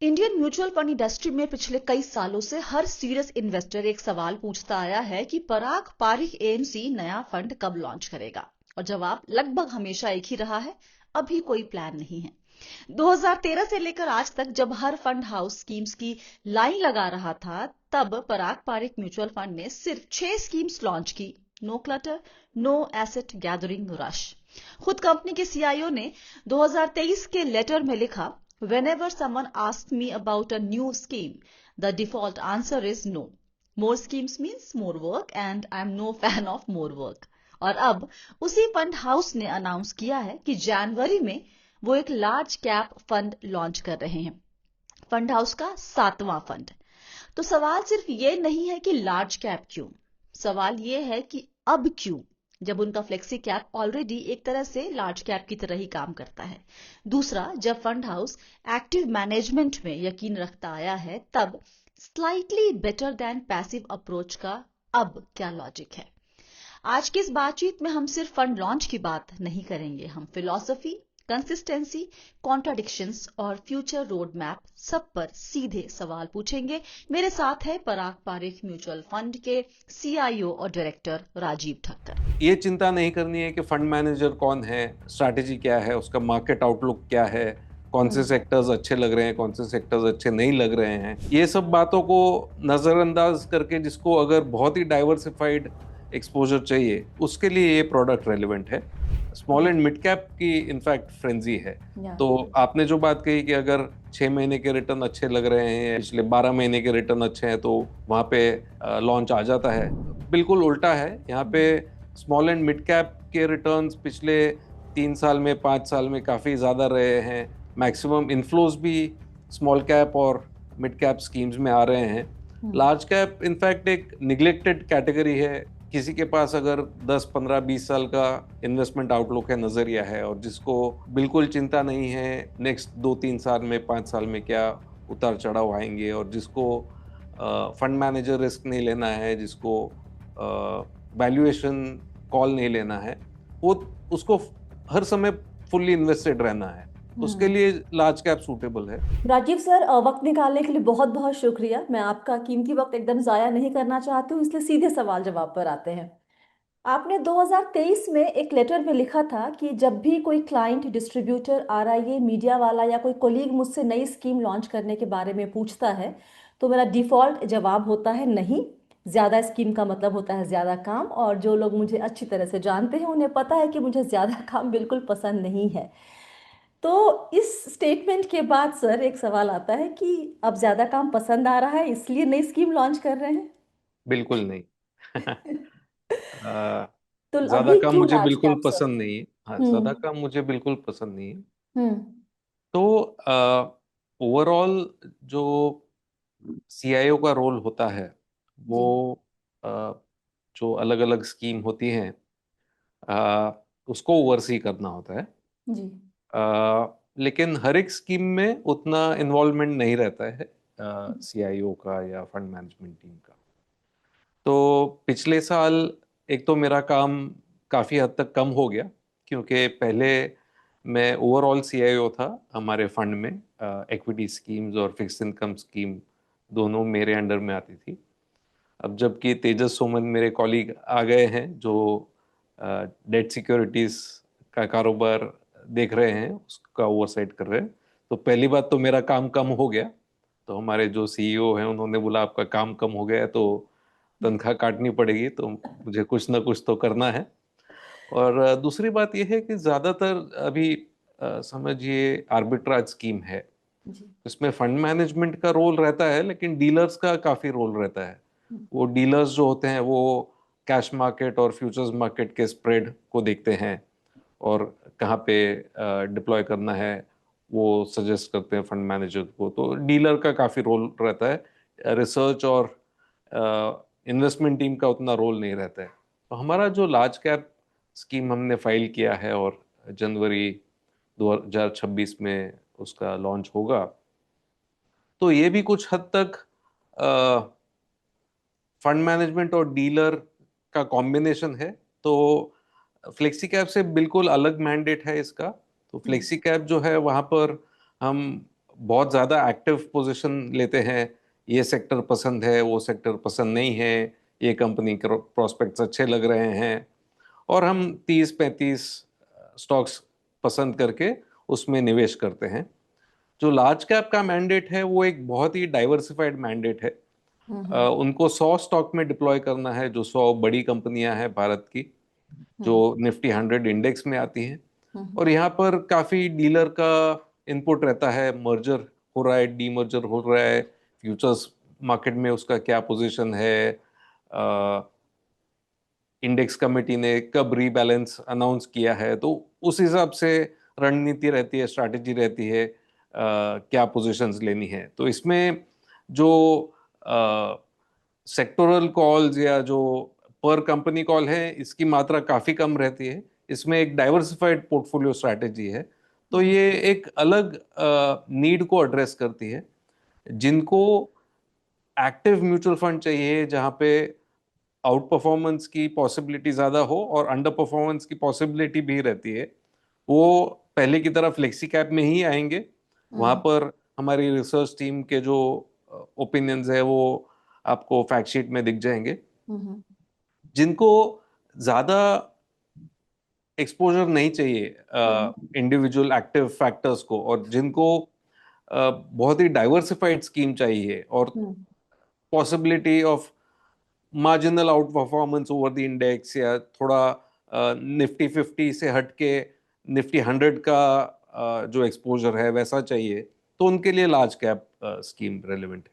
Indian mutual fund industry में पिछले कई सालों से हर सीरियस इन्वेस्टर एक सवाल पूछता आया है कि पराग पारिख एएमसी नया फंड कब लॉन्च करेगा। और जवाब लगभग हमेशा एक ही रहा है, अभी कोई प्लान नहीं है। 2013 से लेकर आज तक जब हर फंड हाउस स्कीम्स की लाइन लगा रहा था, तब पराग पारिख म्यूचुअल फंड ने सिर्फ 6 स्कीम्स लॉन्च की। No clutter, no asset gathering rush. खुद कंपनी के सीईओ ने 2023 के लेटर में लिखा, Whenever someone asks me about a new scheme, the default answer is no. More schemes means more work and I'm no fan of more work. और अब उसी fund house ने अनाउंस किया है कि जनवरी में वो एक लार्ज कैप फंड लॉन्च कर रहे हैं। फंड हाउस का 7वां फंड। तो सवाल सिर्फ ये नहीं है कि लार्ज कैप क्यों, सवाल ये है कि अब क्यों, जब उनका फ्लेक्सी कैप ऑलरेडी एक तरह से लार्ज कैप की तरह ही काम करता है। दूसरा, जब फंड हाउस एक्टिव मैनेजमेंट में यकीन रखता आया है, तब slightly better than passive approach का अब क्या लॉजिक है। आज की इस बातचीत में हम सिर्फ फंड लॉन्च की बात नहीं करेंगे, हम फिलॉसफी, कंसिस्टेंसी, कॉन्ट्राडिक्शंस और फ्यूचर रोड मैप सब पर सीधे सवाल पूछेंगे। मेरे साथ है पराग पारिख म्यूचुअल फंड के सीईओ और डायरेक्टर राजीव ठक्कर। ये चिंता नहीं करनी है कि फंड मैनेजर कौन है, स्ट्रैटेजी क्या है, उसका मार्केट आउटलुक क्या है, कौन से सेक्टर्स अच्छे लग रहे हैं, कौन से सेक्टर्स अच्छे नहीं लग रहे हैं। ये सब बातों को नज़रअंदाज करके जिसको अगर बहुत ही डाइवर्सिफाइड एक्सपोजर चाहिए, उसके लिए ये प्रोडक्ट रेलिवेंट है। स्मॉल एंड मिड कैप की इनफैक्ट फ्रेंजी है। तो आपने जो बात कही कि अगर 6 महीने के रिटर्न अच्छे लग रहे हैं, पिछले 12 महीने के रिटर्न अच्छे हैं, तो वहाँ पे लॉन्च आ जाता है। बिल्कुल उल्टा है। यहाँ पे स्मॉल एंड मिड कैप के रिटर्न्स पिछले 3 साल में, 5 साल में काफ़ी ज़्यादा रहे हैं। मैक्सिमम इनफ्लोज भी स्मॉल कैप और मिड कैप स्कीम्स में आ रहे हैं। लार्ज कैप इनफैक्ट एक निगलेक्टेड कैटेगरी है। किसी के पास अगर 10, 15, 20 साल का इन्वेस्टमेंट आउटलुक है, नज़रिया है, और जिसको बिल्कुल चिंता नहीं है नेक्स्ट 2-3 साल में, 5 साल में क्या उतार चढ़ाव आएंगे, और जिसको फंड मैनेजर रिस्क नहीं लेना है, जिसको वैल्यूएशन कॉल नहीं लेना है, वो उसको हर समय फुल्ली इन्वेस्टेड रहना है, उसके लिए लार्ज कैप सूटेबल है। राजीव सर, वक्त निकालने के लिए बहुत बहुत शुक्रिया। मैं आपका कीमती वक्त एकदम ज़ाया नहीं करना चाहती हूँ, इसलिए सीधे सवाल जवाब पर आते हैं। आपने 2023 में एक लेटर में लिखा था कि जब भी कोई क्लाइंट, डिस्ट्रीब्यूटर, आरआईए, मीडिया वाला या कोई कोलीग मुझसे नई स्कीम लॉन्च करने के बारे में पूछता है, तो मेरा डिफ़ॉल्ट जवाब होता है नहीं। ज़्यादा स्कीम का मतलब होता है ज़्यादा काम, और जो लोग मुझे अच्छी तरह से जानते हैं उन्हें पता है कि मुझे ज़्यादा काम बिल्कुल पसंद नहीं है। तो इस स्टेटमेंट के बाद सर एक सवाल आता है कि अब ज़्यादा काम पसंद आ रहा है इसलिए नई स्कीम लॉन्च कर रहे हैं? बिल्कुल नहीं। तो ज्यादा अभी काम क्यों मुझे लार्ज बिल्कुल कैप सर? पसंद नहीं है। हाँ, ज्यादा हम्म। काम मुझे बिल्कुल पसंद नहीं है। हम्म। तो ओवरऑल जो सीआईओ का रोल होता है, वो जी। अ, जो अलग अलग स्कीम होती हैं, उसको ओवरसी करना होता है। जी। लेकिन हर एक स्कीम में उतना इन्वॉल्वमेंट नहीं रहता है सीआईओ का या फंड मैनेजमेंट टीम का। तो पिछले साल एक तो मेरा काम काफ़ी हद तक कम हो गया, क्योंकि पहले मैं ओवरऑल सीआईओ था हमारे फंड में। इक्विटी स्कीम्स और फिक्स्ड इनकम स्कीम दोनों मेरे अंडर में आती थी। अब जबकि तेजस सोमन मेरे कॉलीग आ गए हैं, जो डेट सिक्योरिटीज का कारोबार देख रहे हैं, उसका ओवरसाइट कर रहे हैं, तो पहली बात तो मेरा काम कम हो गया। तो हमारे जो सीईओ हैं उन्होंने बोला आपका काम कम हो गया है तो तनख्वाह काटनी पड़ेगी, तो मुझे कुछ ना कुछ तो करना है। और दूसरी बात यह है कि ज़्यादातर अभी समझिए आर्बिट्राज स्कीम है, जी। इसमें फंड मैनेजमेंट का रोल रहता है, लेकिन डीलर्स का काफ़ी रोल रहता है। वो डीलर्स जो होते हैं वो कैश मार्केट और फ्यूचर्स मार्केट के स्प्रेड को देखते हैं, और कहाँ पे डिप्लॉय करना है वो सजेस्ट करते हैं फंड मैनेजर को। तो डीलर का काफ़ी रोल रहता है, रिसर्च और इन्वेस्टमेंट टीम का उतना रोल नहीं रहता है। तो हमारा जो लार्ज कैप स्कीम हमने फाइल किया है और जनवरी 2026 में उसका लॉन्च होगा, तो ये भी कुछ हद तक फंड मैनेजमेंट और डीलर का कॉम्बिनेशन है। तो फ्लेक्सी कैप से बिल्कुल अलग मैंडेट है इसका। तो फ्लेक्सी कैप जो है वहाँ पर हम बहुत ज़्यादा एक्टिव पोजीशन लेते हैं, ये सेक्टर पसंद है, वो सेक्टर पसंद नहीं है, ये कंपनी के प्रोस्पेक्ट्स अच्छे लग रहे हैं, और हम 30-35 स्टॉक्स पसंद करके उसमें निवेश करते हैं। जो लार्ज कैप का मैंडेट है वो एक बहुत ही डाइवर्सिफाइड मैंडेट है। उनको 100 स्टॉक में डिप्लॉय करना है, जो 100 बड़ी कंपनियां हैं भारत की, जो निफ्टी 100 इंडेक्स में आती हैं। और यहाँ पर काफी डीलर का इनपुट रहता है, मर्जर हो रहा है, डीमर्जर हो रहा है, फ्यूचर्स मार्केट में उसका क्या पोजीशन है, इंडेक्स कमेटी ने कब रीबैलेंस अनाउंस किया है, तो उस हिसाब से रणनीति रहती है, स्ट्रैटेजी रहती है, क्या पोजीशंस लेनी है। तो इसमें जो सेक्टोरल कॉल्स या जो पर कंपनी कॉल है, इसकी मात्रा काफी कम रहती है। इसमें एक डाइवर्सिफाइड पोर्टफोलियो स्ट्रैटेजी है। तो ये एक अलग नीड को एड्रेस करती है। जिनको एक्टिव म्यूचुअल फंड चाहिए, जहां पे आउट परफॉर्मेंस की पॉसिबिलिटी ज्यादा हो और अंडर परफॉर्मेंस की पॉसिबिलिटी भी रहती है, वो पहले की तरह फ्लेक्सी कैप में ही आएंगे। वहां पर हमारी रिसर्च टीम के जो ओपिनियंस है वो आपको फैक्ट शीट में दिख जाएंगे। जिनको ज्यादा एक्सपोजर नहीं चाहिए इंडिविजुअल एक्टिव फैक्टर्स को, और जिनको बहुत ही डाइवर्सिफाइड स्कीम चाहिए और possibility of marginal out performance over the index, या थोड़ा निफ्टी 50 से हटके निफ्टी 100 का जो एक्सपोजर है वैसा चाहिए, तो उनके लिए लार्ज कैप स्कीम रेलेवेंट है।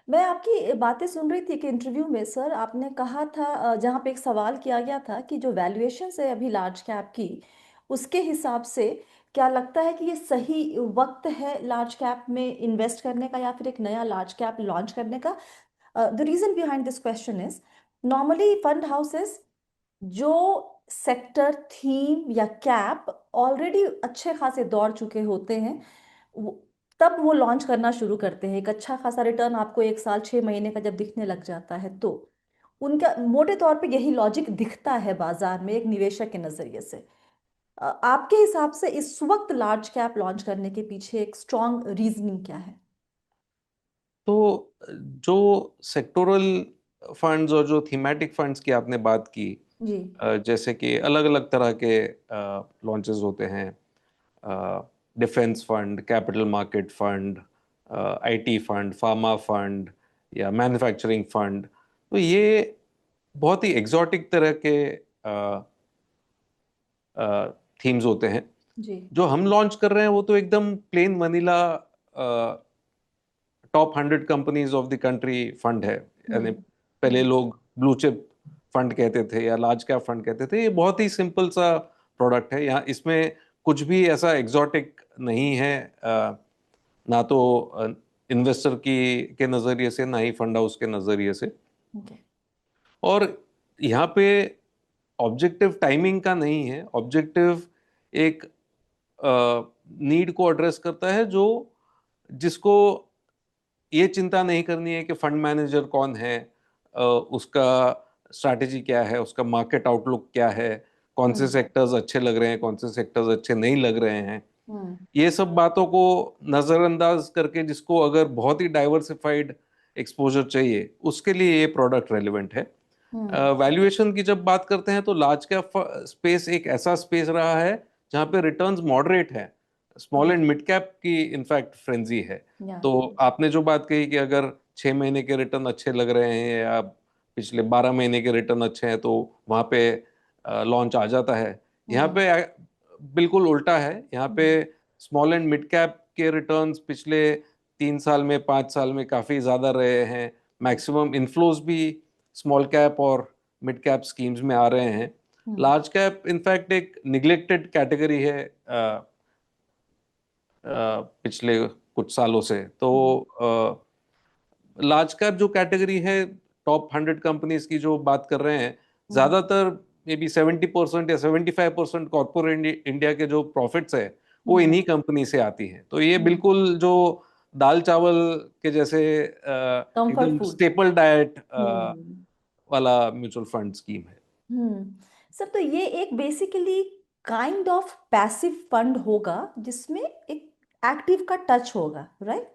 मैं आपकी बातें सुन रही थी कि इंटरव्यू में सर आपने कहा था, जहाँ पे एक सवाल किया गया था कि जो वैल्यूएशन है अभी लार्ज कैप की, उसके हिसाब से क्या लगता है कि ये सही वक्त है लार्ज कैप में इन्वेस्ट करने का या फिर एक नया लार्ज कैप लॉन्च करने का? The reason behind this question is, normally fund houses जो सेक्टर थीम या कैप ऑलरेडी अच्छे खासे दौड़ चुके होते हैं, तब वो लॉन्च करना शुरू करते हैं। एक अच्छा खासा रिटर्न आपको 1 साल 6 महीने का जब दिखने लग जाता है, तो उनका मोटे तौर पे यही लॉजिक दिखता है बाजार में एक निवेशक के नजरिए से। आपके हिसाब से इस वक्त लार्ज कैप लॉन्च करने के पीछे एक स्ट्रॉन्ग रीजनिंग क्या है? तो जो सेक्टोरल फंड्स और जो थीमेटिक फंड्स की आपने बात की, जी। जैसे कि अलग अलग तरह के लॉन्चेस होते हैं, defence fund, capital market fund, IT fund, pharma fund, या मैन्युफैक्चरिंग फंड, तो ये बहुत ही एग्जॉटिक तरह के थीम्स होते हैं। जी। जो हम लॉन्च कर रहे हैं वो तो एकदम plane vanilla top 100 companies of the country fund है। यानी पहले लोग ब्लू चिप फंड कहते थे या लार्ज कैप फंड कहते थे, ये बहुत ही सिंपल सा प्रोडक्ट है। यहाँ इसमें कुछ भी ऐसा एग्जॉटिक नहीं है, ना तो इन्वेस्टर की के नजरिए से, ना ही फंड हाउस के नजरिए से। और यहाँ पे ऑब्जेक्टिव टाइमिंग का नहीं है, ऑब्जेक्टिव एक नीड को एड्रेस करता है, जो जिसको ये चिंता नहीं करनी है कि फंड मैनेजर कौन है, उसका स्ट्रैटेजी क्या है, उसका मार्केट आउटलुक क्या है, कौन से सेक्टर्स अच्छे लग रहे हैं, कौन से सेक्टर्स अच्छे नहीं लग रहे हैं। ये सब बातों को नजरअंदाज करके, जिसको अगर बहुत ही डाइवर्सिफाइड एक्सपोजर चाहिए, उसके लिए ये प्रोडक्ट रेलिवेंट है। वैल्यूएशन की जब बात करते हैं तो लार्ज कैप स्पेस एक ऐसा स्पेस रहा है जहां पे रिटर्न्स मॉडरेट है, स्मॉल एंड मिड कैप की इनफैक्ट फ्रेंजी है। तो आपने जो बात कही कि अगर 6 महीने के रिटर्न अच्छे लग रहे हैं या पिछले 12 महीने के रिटर्न अच्छे हैं, तो वहां पे लॉन्च आ जाता है। यहाँ पे बिल्कुल उल्टा है। यहाँ पे स्मॉल एंड मिड कैप के रिटर्न्स पिछले 3 साल में, 5 साल में काफी ज्यादा रहे हैं। मैक्सिमम इनफ्लोज भी स्मॉल कैप और मिड कैप स्कीम्स में आ रहे हैं। लार्ज कैप इनफैक्ट एक निग्लेक्टेड कैटेगरी है पिछले कुछ सालों से। तो लार्ज कैप जो कैटेगरी है, टॉप 100 कंपनीज की जो बात कर रहे हैं, ज्यादातर मे बी 70% या 75% कॉर्पोरेट इंडिया के जो प्रॉफिट्स है वो इन्हीं कंपनी से आती हैं। तो ये बिल्कुल जो दाल चावल के जैसे कंफर्ट एकदम फूड। स्टेपल डाइट वाला म्यूचुअल फंड स्कीम है। सर, तो ये एक basically kind of passive fund होगा जिसमें एक एक्टिव का टच होगा, राइट?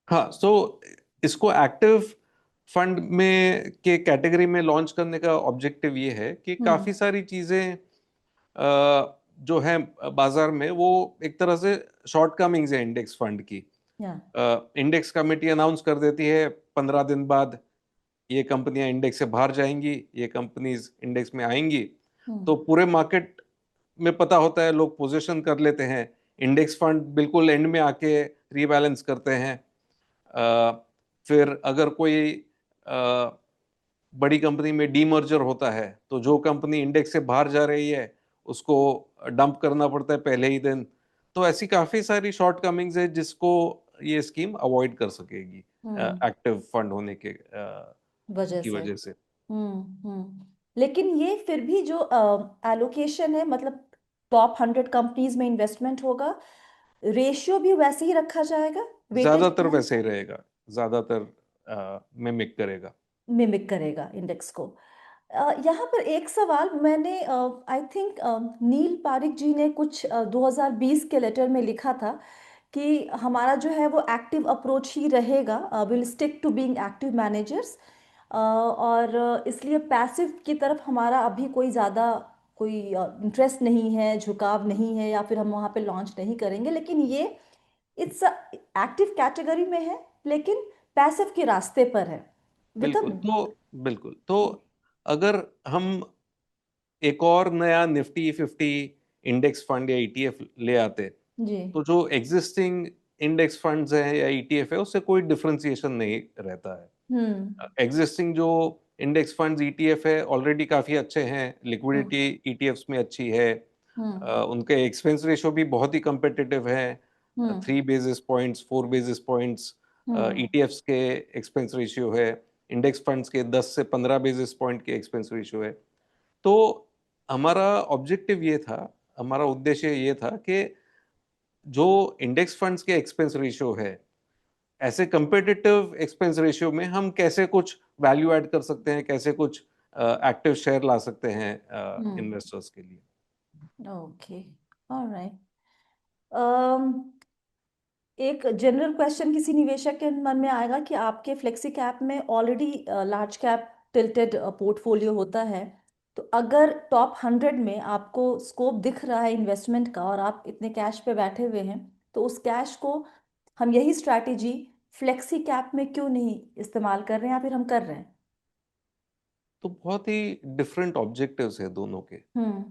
हाँ, सो इसको एक्टिव फंड में के कैटेगरी में लॉन्च करने का ऑब्जेक्टिव ये है कि काफी सारी चीजें जो है बाजार में, वो एक तरह से शॉर्टकमिंग्स है इंडेक्स फंड की। या इंडेक्स कमेटी अनाउंस कर देती है 15 दिन बाद ये कंपनियां इंडेक्स से बाहर जाएंगी, ये कंपनीज इंडेक्स में आएंगी, तो पूरे मार्केट में पता होता है, लोग पोजीशन कर लेते हैं। इंडेक्स फंड बिल्कुल एंड में आके रीबैलेंस करते हैं। फिर अगर कोई बड़ी कंपनी में डीमर्जर होता है, तो जो कंपनी इंडेक्स से बाहर जा रही है उसको डंप करना पड़ता है पहले ही दिन। तो ऐसी काफी सारी शॉर्ट कमिंग्स है जिसको ये स्कीम अवॉइड कर सकेगी एक्टिव फंड होने के वजह की से। वजह से। लेकिन ये फिर भी जो एलोकेशन है, मतलब टॉप 100 कंपनीज में इन्वेस्टमेंट होगा, रेशियो भी वैसे ही रखा जाएगा, वेटेज ज्यादातर वैसे ही रहेगा, ज्यादातर मिमिक करेगा। मिमिक करेगा इंडेक्स को। यहाँ पर एक सवाल मैंने, आई थिंक नील पारिक जी ने कुछ 2020 के लेटर में लिखा था कि हमारा जो है वो एक्टिव अप्रोच ही रहेगा, will stick to being active managers, और इसलिए पैसिव की तरफ हमारा अभी कोई ज़्यादा कोई इंटरेस्ट नहीं है, झुकाव नहीं है, या फिर हम वहाँ पे लॉन्च नहीं करेंगे। लेकिन ये इट्स एक्टिव कैटेगरी में है, लेकिन पैसिव के रास्ते पर है विद बिल्कुल, तो बिल्कुल, तो अगर हम एक और नया निफ्टी 50 इंडेक्स फंड या ईटीएफ ले आते, जी। तो जो एग्जिस्टिंग इंडेक्स फंड्स हैं या ईटीएफ है, उससे कोई डिफरेंशिएशन नहीं रहता है। एग्जिस्टिंग जो इंडेक्स फंड्स ईटीएफ है ऑलरेडी काफी अच्छे हैं, लिक्विडिटी ईटीएफ्स में अच्छी है। उनके एक्सपेंस रेशियो भी बहुत ही कंपेटिटिव है। 3 basis points, 4 basis points ETFs के एक्सपेंस रेशियो है। इंडेक्स फंड्स के 10 से 15 बेसिस पॉइंट के एक्सपेंस रेशियो है। तो हमारा ऑब्जेक्टिव ये था, हमारा उद्देश्य ये था कि जो इंडेक्स फंड्स के एक्सपेंस रेशियो है, ऐसे कंपेटिटिव एक्सपेंस रेशियो में हम कैसे कुछ वैल्यू ऐड कर सकते हैं, कैसे कुछ एक्टिव शेयर ला सकते हैं इन्वेस्टर्स के लिए। Okay, alright. एक जनरल क्वेश्चन किसी निवेशक के मन में आएगा कि आपके फ्लेक्सी कैप में already large cap tilted portfolio होता है, तो अगर टॉप 100 में आपको स्कोप दिख रहा है इन्वेस्टमेंट का और आप इतने कैश पे बैठे हुए हैं, तो उस कैश को हम यही स्ट्रैटेजी फ्लेक्सी कैप में क्यों नहीं इस्तेमाल कर रहे हैं, या फिर हम कर रहे हैं? तो बहुत ही डिफरेंट ऑब्जेक्टिव्स है दोनों के। हम्म।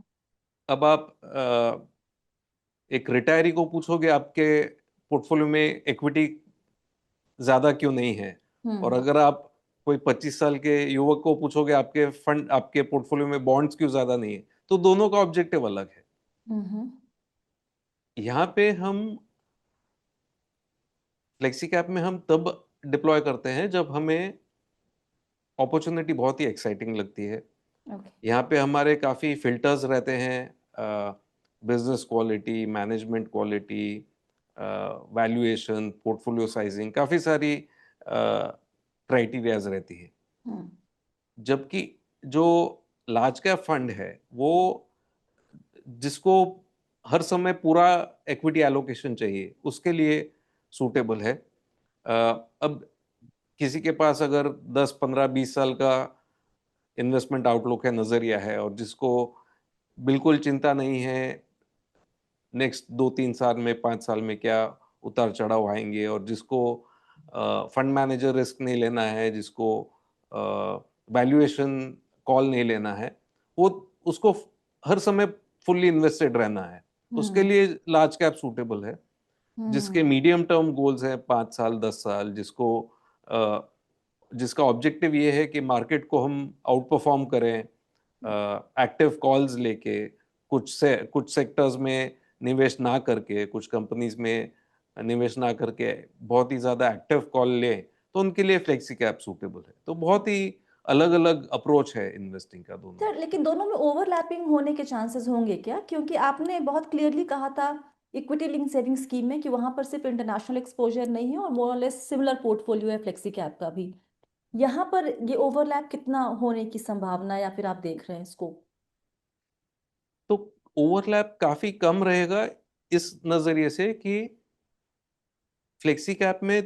अब आप एक रिटायरी को पूछोगे आपके पोर्टफोलियो में इक्विटी ज्यादा क्यों नहीं है, और हम्म। अगर आप कोई 25 साल के युवक को पूछोगे आपके फंड, आपके पोर्टफोलियो में बॉन्ड्स क्यों ज्यादा नहीं है, तो दोनों का ऑब्जेक्टिव अलग है। हम्म। यहाँ पे हम फ्लेक्सी कैप में हम तब डिप्लॉय करते हैं जब हमें अपॉर्चुनिटी बहुत ही एक्साइटिंग लगती है। ओके। यहाँ पे हमारे काफ़ी फिल्टर्स रहते हैं, business quality, management quality, valuation, portfolio sizing, काफ़ी सारी क्राइटेरियाज रहती है। हम्म। जबकि जो लार्ज कैप फंड है, वो जिसको हर समय पूरा इक्विटी एलोकेशन चाहिए, उसके लिए सूटेबल है। अब किसी के पास अगर 10, 15, 20 साल का इन्वेस्टमेंट आउटलुक है, नजरिया है, और जिसको बिल्कुल चिंता नहीं है नेक्स्ट 2-3 साल में, 5 साल में क्या उतार चढ़ाव आएंगे, और जिसको फंड मैनेजर रिस्क नहीं लेना है, जिसको वैल्यूएशन कॉल नहीं लेना है, वो उसको हर समय फुल्ली इन्वेस्टेड रहना है, उसके लिए लार्ज कैप सूटेबल है। जिसके मीडियम टर्म गोल्स हैं 5 साल, 10 साल, जिसका ऑब्जेक्टिव ये है कि मार्केट को हम आउट परफॉर्म करें, एक्टिव कॉल्स लेके, कुछ सेक्टर्स में निवेश ना करके, कुछ कंपनीज में निवेश ना करके बहुत ही ज्यादा एक्टिव कॉल लें, तो उनके लिए फ्लेक्सी कैप सूटेबल है। तो बहुत ही अलग अलग अप्रोच है इन्वेस्टिंग का दोनों। सर, लेकिन दोनों में ओवरलैपिंग होने के चांसेस होंगे क्या? क्योंकि आपने बहुत क्लियरली कहा था इक्विटी लिंक सेविंग स्कीम में कि वहां पर सिर्फ इंटरनेशनल एक्सपोजर नहीं है और मोर और लेस सिमिलर पोर्टफोलियो है फ्लेक्सी कैप का भी। यहाँ पर ये ओवरलैप कितना होने की संभावना, या फिर आप देख रहे हैं इसको? तो ओवरलैप काफी कम रहेगा, इस नजरिए से कि फ्लेक्सी कैप में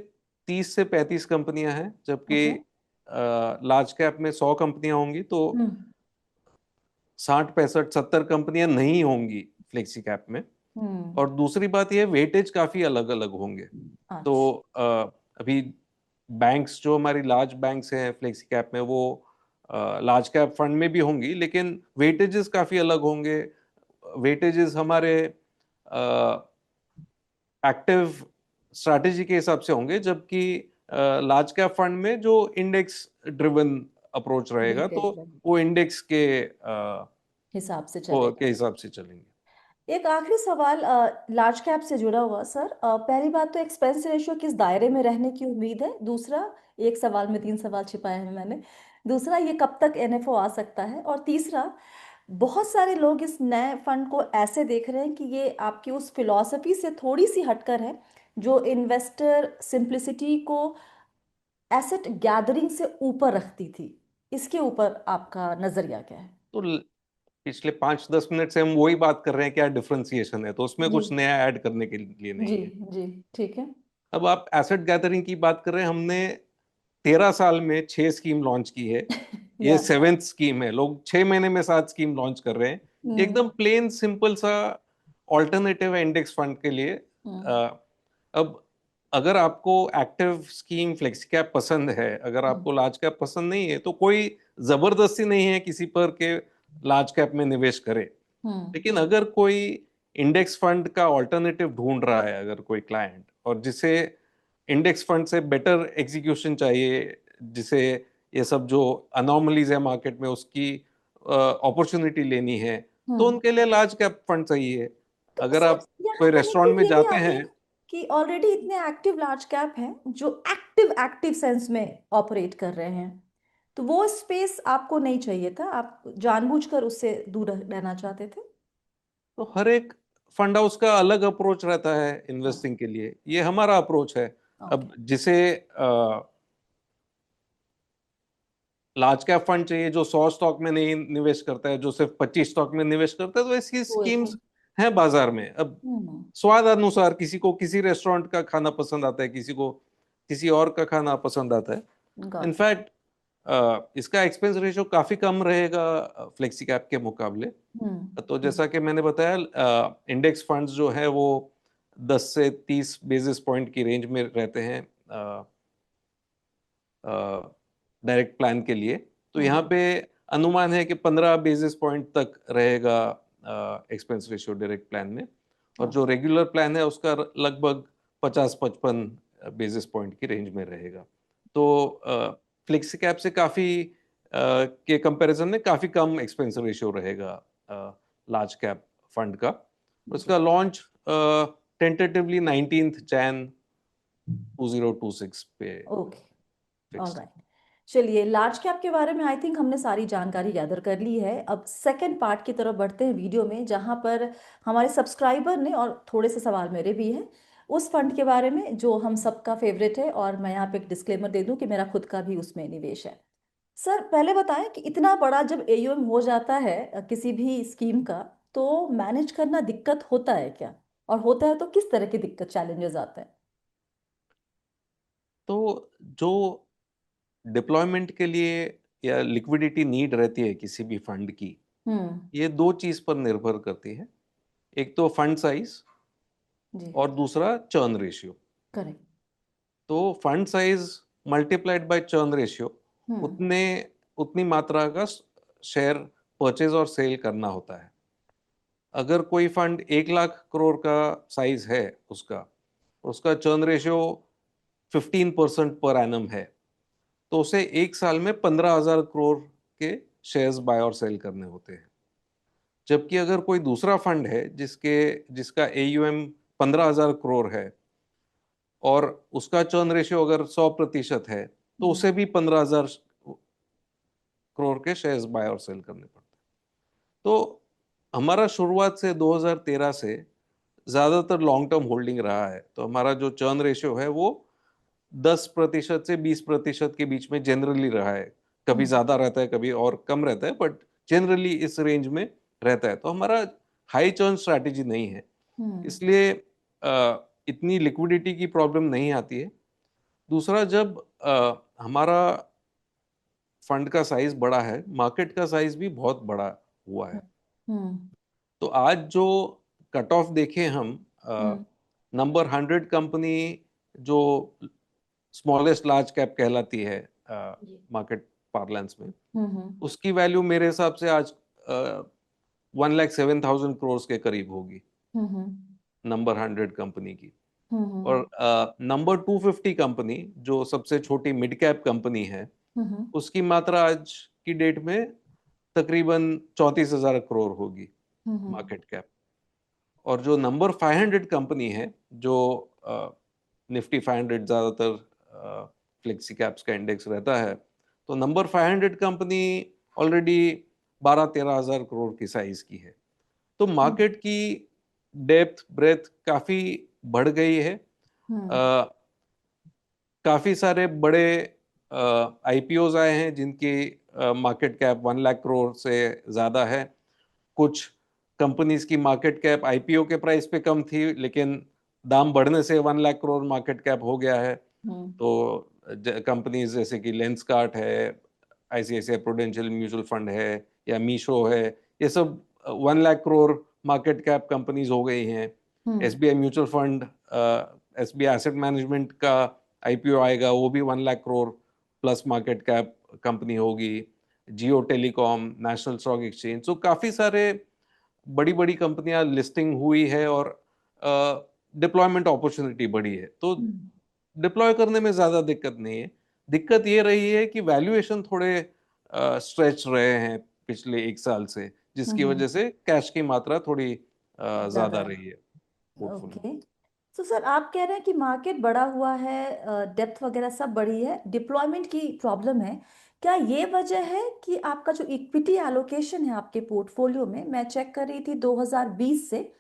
30 से 35 कंपनियां हैं, जबकि ओके। लार्ज कैप में 100 कंपनियां होंगी, तो 60 65 70 कंपनियां नहीं होंगी फ्लेक्सी कैप में। हम्म। और दूसरी बात यह, वेटेज काफी अलग अलग होंगे। तो अच्छा। अभी बैंक्स, जो हमारी लार्ज बैंक्स हैं फ्लेक्सी कैप में, वो लार्ज कैप फंड में भी होंगी, लेकिन वेटेजेस काफी अलग होंगे। वेटेजेस हमारे एक्टिव स्ट्रैटेजी के हिसाब से होंगे, जबकि लार्ज कैप फंड में जो इंडेक्स ड्रिवन अप्रोच रहेगा, वेटेज तो वो इंडेक्स के हिसाब से के चलेगा। हिसाब से चलेंगे। एक आखिरी सवाल लार्ज कैप से जुड़ा हुआ सर। पहली बात तो एक्सपेंस रेशियो किस दायरे में रहने की उम्मीद है? दूसरा, एक सवाल में तीन सवाल छिपाए हैं मैंने। दूसरा, ये कब तक एनएफओ आ सकता है? और तीसरा, बहुत सारे लोग इस नए फंड को ऐसे देख रहे हैं कि ये आपकी उस फिलॉसफी से थोड़ी सी हटकर है जो इन्वेस्टर सिंप्लिसिटी को एसेट गैदरिंग से ऊपर रखती थी। इसके ऊपर आपका नजरिया क्या है? तो पिछले 5-10 मिनट से हम वही बात कर रहे हैं, क्या डिफरेंशिएशन है, तो उसमें जी कुछ नया ऐड करने के लिए जी नहीं है। जी। ठीक है। अब आप एसेट गैदरिंग की बात कर रहे हैं, हमने 13 साल में 6 स्कीम लॉन्च की है। ये या। 7th स्कीम है। लोग 6 महीने में 7 स्कीम लॉन्च कर रहे हैं। हम्म। एकदम प्लेन सिंपल सा ऑल्टरनेटिव है इंडेक्स फंड के लिए। हम्म। अ, अब अगर आपको एक्टिव स्कीम फ्लेक्सी कैप पसंद है, अगर हम्म। आपको लार्ज कैप पसंद नहीं है, तो कोई जबरदस्ती नहीं है किसी पर के लार्ज कैप में निवेश करे। हम्म। लेकिन अगर कोई इंडेक्स फंड का ऑल्टरनेटिव ढूंढ रहा है, अगर कोई क्लाइंट, और जिसे इंडेक्स फंड से बेटर एग्जीक्यूशन चाहिए, जिसे ये सब जो अनोमलीज है मार्केट में उसकी अपॉर्चुनिटी लेनी है, तो हम्म। उनके लिए लार्ज कैप फंड चाहिए। तो अगर सर, आप यहाँ कोई रेस्टोरेंट कनेक्टिव में ये भी जाते आती हैं, है कि ऑलरेडी इतने एक्टिव लार्ज कैप हैं जो एक्टिव एक्टिव सेंस में ऑपरेट कर रहे हैं, तो वो स्पेस आपको नहीं चाहिए था, आप जानबूझकर उससे दूर रहना चाहते थे। तो हर एक फंड हाउस का अलग अप्रोच रहता है हाँ। इन्वेस्टिंग के लिए। ये हमारा अप्रोच है। ओके। अब जिसे लार्ज कैप फंड चाहिए, जो 100 स्टॉक में नहीं निवेश करता है, जो सिर्फ 25 स्टॉक में निवेश करता है, तो ऐसी वो एक स्कीम्स हैं बाजार में। अब हम्म। स्वाद अनुसार, किसी को किसी रेस्टोरेंट का खाना पसंद आता है, किसी को किसी और का खाना पसंद आता है। Got it. इनफैक्ट इसका एक्सपेंस रेशियो काफी कम रहेगा फ्लेक्सी कैप के मुकाबले। तो हम्म। जैसा कि मैंने बताया, इंडेक्स फंड्स जो है वो 10 से 30 बेसिस पॉइंट की रेंज में रहते हैं डायरेक्ट प्लान के लिए। तो यहाँ हम्म। पे अनुमान है कि 15 बेसिस पॉइंट तक रहेगा एक्सपेंस रेशियो डायरेक्ट प्लान में। और जो ओके। रेगुलर प्लान है उसका लगभग 50-55 बेसिस पॉइंट की रेंज में रहेगा। तो फ्लेक्सी कैप से काफी के कंपैरिजन में काफी कम एक्सपेंस रेशियो रहेगा लार्ज कैप फंड का। जी। उसका लॉन्च टेंटेटिवली 19th जैन 2026 पे ओके। फिक्स। ऑलराइट। चलिए, लार्ज कैप के बारे में आई थिंक हमने सारी जानकारी गैदर कर ली है। अब सेकंड पार्ट की तरफ बढ़ते हैं वीडियो में, जहां पर हमारे सब्सक्राइबर ने, और थोड़े से सवाल मेरे भी हैं, उस फंड के बारे में जो हम सबका फेवरेट है। और मैं यहाँ पे एक डिस्क्लेमर दे दूं कि मेरा खुद का भी उसमें निवेश है। सर, पहले बताएं कि इतना बड़ा जब एयूएम हो जाता है किसी भी स्कीम का, तो मैनेज करना दिक्कत होता है क्या? और होता है तो किस तरह की दिक्कत, चैलेंजेस आते हैं? तो जो डिप्लॉयमेंट के लिए या लिक्विडिटी नीड रहती है किसी भी फंड की, हम्म। ये दो चीज पर निर्भर करती है। एक तो फंड साइज, जी। और दूसरा चर्न रेशियो। करेक्ट। तो fund size multiplied by churn ratio, hmm. उतने उतनी मात्रा का शेयर परचेज और सेल करना होता है। अगर कोई फंड 1 लाख करोड़ का साइज है, उसका उसका चर्न रेशियो 15% पर एनम है, तो उसे एक साल में 15,000 करोड़ के शेयर्स बाय और सेल करने होते हैं। जबकि अगर कोई दूसरा फंड है जिसका एयूएम 15,000 करोड़ है, और उसका चर्न रेशियो अगर 100% है, तो हम्म। उसे भी 15,000 करोड़ के शेयर्स बाय और सेल करने पड़ते हैं। तो हमारा शुरुआत से 2013 से ज्यादातर लॉन्ग टर्म होल्डिंग रहा है। तो हमारा जो चर्न रेशियो है वो 10% से 20% के बीच में जनरली रहा है। कभी हम्म। ज्यादा रहता है, कभी और कम रहता है, बट जनरली इस रेंज में रहता है। तो हमारा हाई चर्न स्ट्रैटेजी नहीं है। हम्म। इसलिए इतनी लिक्विडिटी की प्रॉब्लम नहीं आती है। दूसरा, जब हमारा फंड का साइज बड़ा है, मार्केट का साइज भी बहुत बड़ा हुआ है। हम्म तो आज जो कट ऑफ देखें हम, हम्म नंबर 100 कंपनी जो स्मॉलेस्ट लार्ज कैप कहलाती है जी मार्केट पार्लेंस में, हम्म उसकी वैल्यू मेरे हिसाब से आज 1,07,000 करोड़ के करीब होगी, हम्म नंबर 100 कंपनी की। हम्म और नंबर 250 कंपनी, जो सबसे छोटी मिड कैप कंपनी है, हम्म उसकी मात्रा आज की डेट में तकरीबन 34,000 करोड़ होगी, हम्म मार्केट कैप। और जो नंबर 500 कंपनी है, जो निफ्टी 500 ज्यादातर फ्लेक्सी कैप्स का इंडेक्स रहता है, तो नंबर 500 कंपनी ऑलरेडी 12-13 हजार करोड़ की साइज की है। तो मार्केट की डेप्थ ब्रेथ काफी बढ़ गई है। हम्म अ, काफी सारे बड़े आईपीओज आए हैं जिनकी मार्केट कैप 1 लाख करोड़ से ज्यादा है। कुछ कंपनीज की मार्केट कैप आईपीओ के प्राइस पे कम थी, लेकिन दाम बढ़ने से 1 लाख करोड़ मार्केट कैप हो गया है। हम्म तो कंपनीज जैसे कि लेंसकार्ट है, आईसीआईसीआई प्रूडेंशियल म्यूचुअल फंड है, या मीशो है, ये सब 1 lakh crore market cap companies हो गई हैं। Hmm SBI mutual fund, SBI asset management का आईपीओ आएगा, वो भी 1 lakh crore plus market cap company होगी। Jio telecom, national stock exchange, तो काफी सारे बड़ी बड़ी कंपनियां लिस्टिंग हुई है, और डिप्लॉयमेंट अपॉर्चुनिटी बढ़ी है। तो हम्म डिप्लॉय करने में ज्यादा दिक्कत नहीं है। दिक्कत ये रही है कि वैल्यूएशन थोड़े स्ट्रेच रहे हैं पिछले 1 साल से, जिसकी हम्म वजह से कैश की मात्रा थोड़ी ज्यादा ज्यादा है। रही है पोर्टफोलियो। ओके, तो सर आप कह रहे हैं कि मार्केट बड़ा हुआ है, डेप्थ वगैरह सब बढ़ी है, डिप्लॉयमेंट की प्रॉब्लम है। क्या ये वजह है कि आपका जो इक्विटी एलोकेशन है आपके पोर्टफोलियो में, मैं चेक कर रही थी 2020 से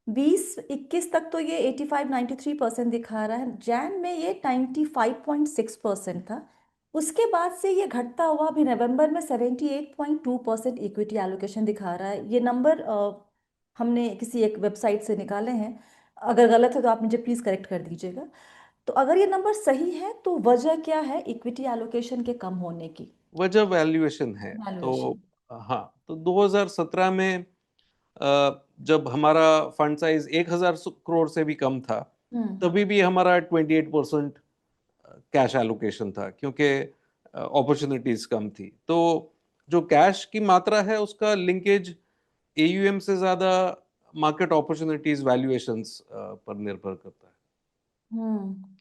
2021 तक तो ये 85-93% दिखा रहा है, जैन में ये 95.6% था, उसके बाद से ये घटता हुआ अभी नवंबर में 78.2% इक्विटी एलोकेशन दिखा रहा है। ये नंबर हमने किसी एक वेबसाइट से निकाले हैं, अगर गलत है तो आप मुझे प्लीज़ करेक्ट कर दीजिएगा। तो अगर ये नंबर सही है तो वजह क्या है इक्विटी एलोकेशन के कम होने की? वजह वैल्यूएशन है। तो वैल्यूएशन। हाँ, तो 2017 में जब हमारा फंड साइज 1,000 करोड़ से भी कम था, हम्म तभी भी हमारा 28% कैश एलोकेशन था, क्योंकि अपॉर्चुनिटीज कम थी। तो जो कैश की मात्रा है, उसका लिंकेज एयूएम से ज्यादा मार्केट अपॉर्चुनिटीज वैल्यूएशंस पर निर्भर करता है।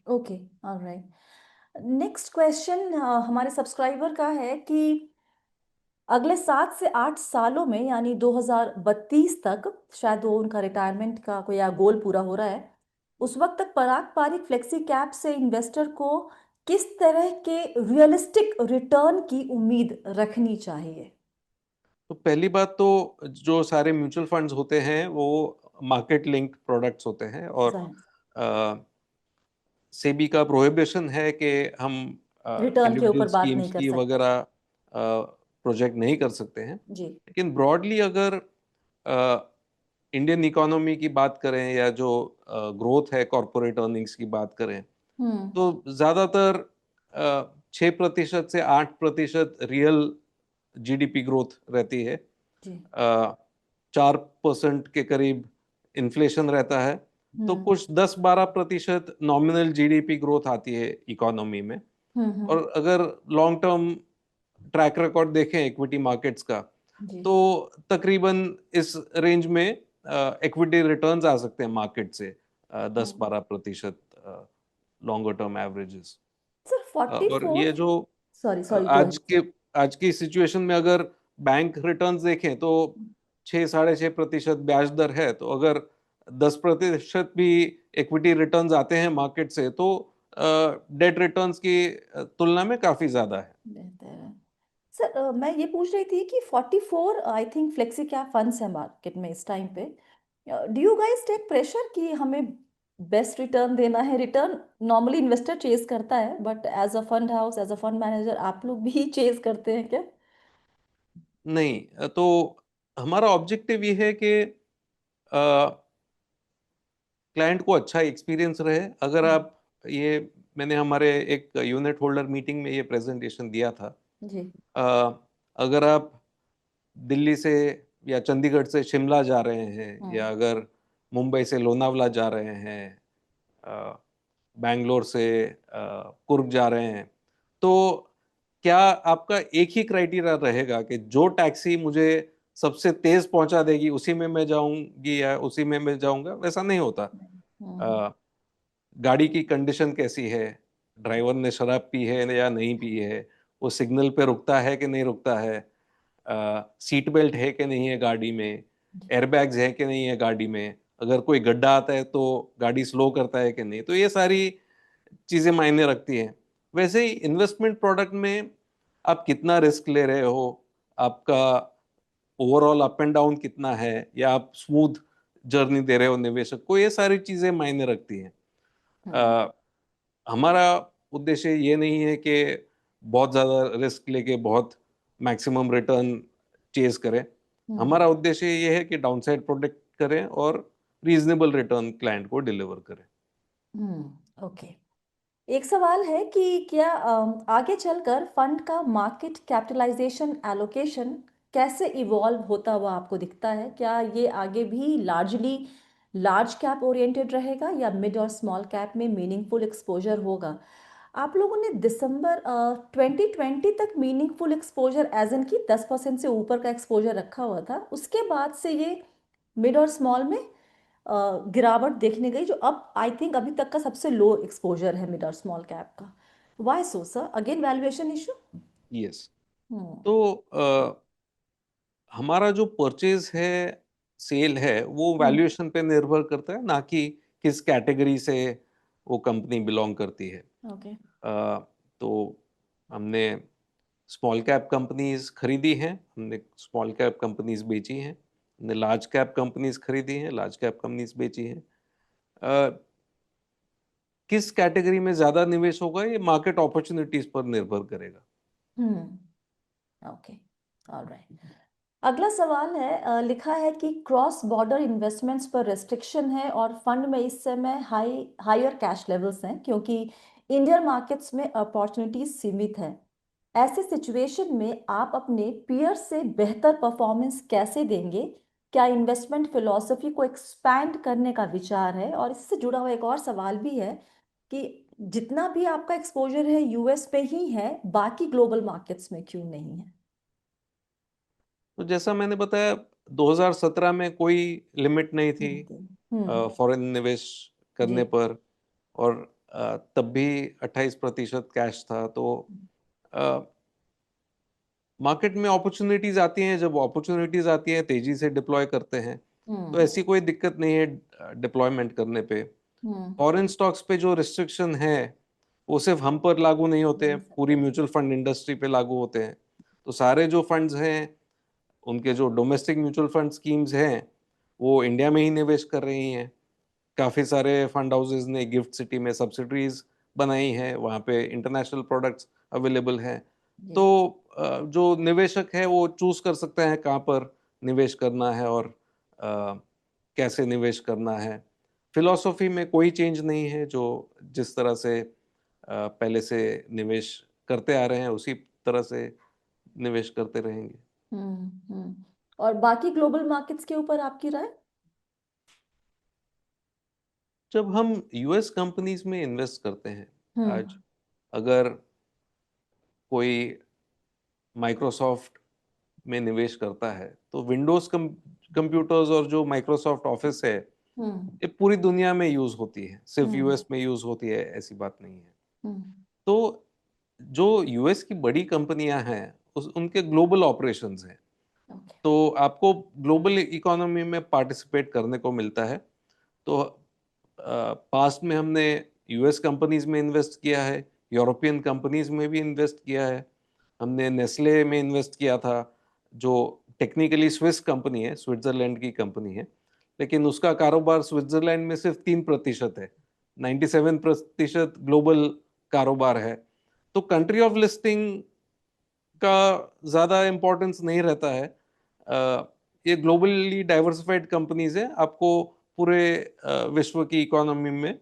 Okay, alright. नेक्स्ट क्वेश्चन हमारे सब्सक्राइबर का है कि अगले 7 से 8 सालों में यानी 2032 तक, शायद वो उनका रिटायरमेंट का कोई या गोल पूरा हो रहा है, उस वक्त तक पारंपरिक फ्लेक्सी कैप से इन्वेस्टर को किस तरह के रियलिस्टिक रिटर्न की उम्मीद रखनी चाहिए? तो पहली बात तो, जो सारे म्यूचुअल फंड्स होते हैं वो मार्केट लिंक प्रोडक्ट्स होते हैं, और जाहिर सेबी का प्रोहिबिशन है कि हम रिटर्न के इंडिविजुअल ऊपर बात नहीं स्कीम्स कर की सकते। वगैरह प्रोजेक्ट नहीं कर सकते हैं। जी। लेकिन ब्रॉडली अगर इंडियन इकोनॉमी की बात करें, या जो ग्रोथ है कॉरपोरेट अर्निंग्स की बात करें, हम्म तो ज्यादातर 6% से 8% रियल जीडीपी ग्रोथ रहती है। जी। 4% के करीब इन्फ्लेशन रहता है। तो हम्म कुछ 10-12% नॉमिनल जीडीपी ग्रोथ आती है इकोनॉमी में। हम्म और अगर लॉन्ग टर्म ट्रैक रिकॉर्ड देखें इक्विटी मार्केट्स का, जी। तो तकरीबन इस रेंज में इक्विटी रिटर्न्स आ सकते हैं मार्केट से, 10-12% longer term averages. Sir forty और फोर ये जो सॉरी सॉरी गो आज अहेड। के आज की सिचुएशन में अगर बैंक रिटर्न्स देखें, तो 6-6.5% ब्याज दर है। तो अगर 10% भी इक्विटी रिटर्न्स आते हैं मार्केट से, तो डेट रिटर्न्स की तुलना में काफी ज्यादा है। बेहतर है। सर मैं ये पूछ रही थी कि 44 I think flexi cap funds है मार्केट में इस टाइम पे, do you guys take pressure कि हमें बेस्ट रिटर्न देना है? रिटर्न नॉर्मली इन्वेस्टर चेज करता है, but as a fund house, as a fund manager, आप लोग भी चेज करते हैं क्या? नहीं, तो हमारा ऑब्जेक्टिव ये है कि क्लाइंट को अच्छा एक्सपीरियंस रहे। अगर आप ये, मैंने हमारे एक यूनिट होल्डर मीटिंग में ये प्रेजेंटेशन दिया था। जी। अगर आप दिल्ली से या चंडीगढ़ से शिमला जा रहे हैं, या अगर मुंबई से लोनावला जा रहे हैं, बैंगलोर से कुर्ग जा रहे हैं, तो क्या आपका एक ही क्राइटेरिया रहेगा कि जो टैक्सी मुझे सबसे तेज पहुंचा देगी उसी में मैं जाऊंगी या उसी में मैं जाऊंगा? वैसा नहीं होता। अ, गाड़ी की कंडीशन कैसी है, ड्राइवर ने शराब पी है या नहीं पी है, वो सिग्नल पे रुकता है कि नहीं रुकता है, सीट बेल्ट है कि नहीं है गाड़ी में, एयरबैग्स है कि नहीं है गाड़ी में, अगर कोई गड्ढा आता है तो गाड़ी स्लो करता है कि नहीं, तो ये सारी चीजें मायने रखती हैं। वैसे ही इन्वेस्टमेंट प्रोडक्ट में आप कितना रिस्क ले रहे हो, आपका ओवरऑल अप एंड डाउन कितना है, या आप स्मूथ जर्नी दे रहे हो निवेशक को, ये सारी चीजें मायने रखती हैं। अ, हमारा उद्देश्य ये नहीं है कि बहुत ज्यादा रिस्क लेके बहुत मैक्सिमम रिटर्न चेज करें। हमारा उद्देश्य ये है कि डाउनसाइड प्रोटेक्ट करें और रीजनेबल रिटर्न क्लाइंट को डिलीवर करें। ओके। एक सवाल है कि क्या आगे चलकर फंड का मार्केट कैपिटलाइजेशन एलोकेशन कैसे इवॉल्व होता हुआ आपको दिखता है? क्या ये आगे भी लार्जली लार्ज कैप ओरिएंटेड रहेगा या मिड और स्मॉल कैप में मीनिंगफुल एक्सपोजर होगा? आप लोगों ने दिसंबर 2020 तक मीनिंगफुल एक्सपोजर एज इन की 10% से ऊपर का एक्सपोजर रखा हुआ था। उसके बाद से ये मिड और स्मॉल में गिरावट देखने गई, जो अब आई थिंक अभी तक का सबसे लो एक्सपोजर है मिड और स्मॉल कैप का। Why so sir? Again valuation issue? Yes. Hmm. तो हमारा जो परचेज है, सेल है, वो वैल्यूएशन पे निर्भर करता है, ना कि किस कैटेगरी से वो कंपनी बिलोंग करती है। ओके। तो हमने स्मॉल कैप कंपनीज खरीदी हैं, हमने स्मॉल कैप कंपनीज बेची हैं, हमने लार्ज कैप कंपनीज खरीदी हैं, लार्ज कैप कंपनीज बेची हैं। अ, किस कैटेगरी में ज्यादा निवेश होगा, ये मार्केट अपॉर्चुनिटीज पर निर्भर करेगा। हम्म। ओके। ऑलराइट। अगला सवाल है, लिखा है कि क्रॉस बॉर्डर इन्वेस्टमेंट्स पर रेस्ट्रिक्शन है और फंड में इस समय हायर कैश लेवल्स हैं क्योंकि इंडियन मार्केट्स में अपॉर्चुनिटीज सीमित है। ऐसे सिचुएशन में आप अपने पीयर से बेहतर परफॉर्मेंस कैसे देंगे? क्या इन्वेस्टमेंट फिलॉसफी को एक्सपैंड करने का विचार है? और इससे जुड़ा हुआ एक और सवाल भी है कि जितना भी आपका एक्सपोजर है यूएस पे ही है, बाकी ग्लोबल मार्केट्स में क्यों नहीं है? तो जैसा मैंने बताया, 2017 में कोई लिमिट नहीं थी नहीं थे। हम्म। फॉरेन निवेश जी। करने पर, और तब भी 28% कैश था। तो मार्केट में अपॉर्चुनिटीज आती हैं, जब अपॉर्चुनिटीज आती हैं तेजी से डिप्लॉय करते हैं, तो हम्म। ऐसी कोई दिक्कत नहीं है डिप्लॉयमेंट करने पे। हम्म। फॉरेन स्टॉक्स पे जो रिस्ट्रिक्शन है वो सिर्फ हम पर लागू नहीं होते हैं, पूरी म्यूचुअल फंड इंडस्ट्री पे लागू होते हैं। तो सारे जो फंड्स हैं, उनके जो डोमेस्टिक म्यूचुअल फंड स्कीम्स हैं, वो इंडिया में ही निवेश कर रही हैं। काफ़ी सारे फंड हाउसेस ने गिफ्ट सिटी में सब्सिडरीज बनाई हैं, वहाँ पे इंटरनेशनल प्रोडक्ट्स अवेलेबल हैं। जी। तो जो निवेशक है वो चूज कर सकते हैं कहाँ पर निवेश करना है और कैसे निवेश करना है। फिलॉसफी में कोई चेंज नहीं है, जो जिस तरह से पहले से निवेश करते आ रहे हैं उसी तरह से निवेश करते रहेंगे। और बाकी ग्लोबल मार्केट्स के ऊपर आपकी राय? जब हम यूएस कंपनीज में इन्वेस्ट करते हैं, आज हम्म। अगर कोई माइक्रोसॉफ्ट में निवेश करता है, तो विंडोज कंप्यूटर्स और जो माइक्रोसॉफ्ट ऑफिस है, हम्म। ये पूरी दुनिया में यूज होती है, सिर्फ हम्म। यूएस में यूज होती है ऐसी बात नहीं है। हम्म। तो जो यूएस की बड़ी कंपनियां हैं, उनके ग्लोबल ऑपरेशंस हैं, ओके। तो आपको ग्लोबल इकोनॉमी में पार्टिसिपेट करने को मिलता है। तो पास्ट में हमने यूएस कंपनीज में इन्वेस्ट किया है, यूरोपियन कंपनीज में भी इन्वेस्ट किया है। हमने नेस्ले में इन्वेस्ट किया था, जो टेक्निकली स्विस कंपनी है, स्विट्जरलैंड की कंपनी है, लेकिन उसका कारोबार स्विट्जरलैंड में सिर्फ 3% है, 97% ग्लोबल कारोबार है। तो कंट्री ऑफ लिस्टिंग का ज़्यादा इम्पोर्टेंस नहीं रहता है। ये ग्लोबली डाइवर्सिफाइड कंपनीज है, आपको पूरे विश्व की इकोनॉमी में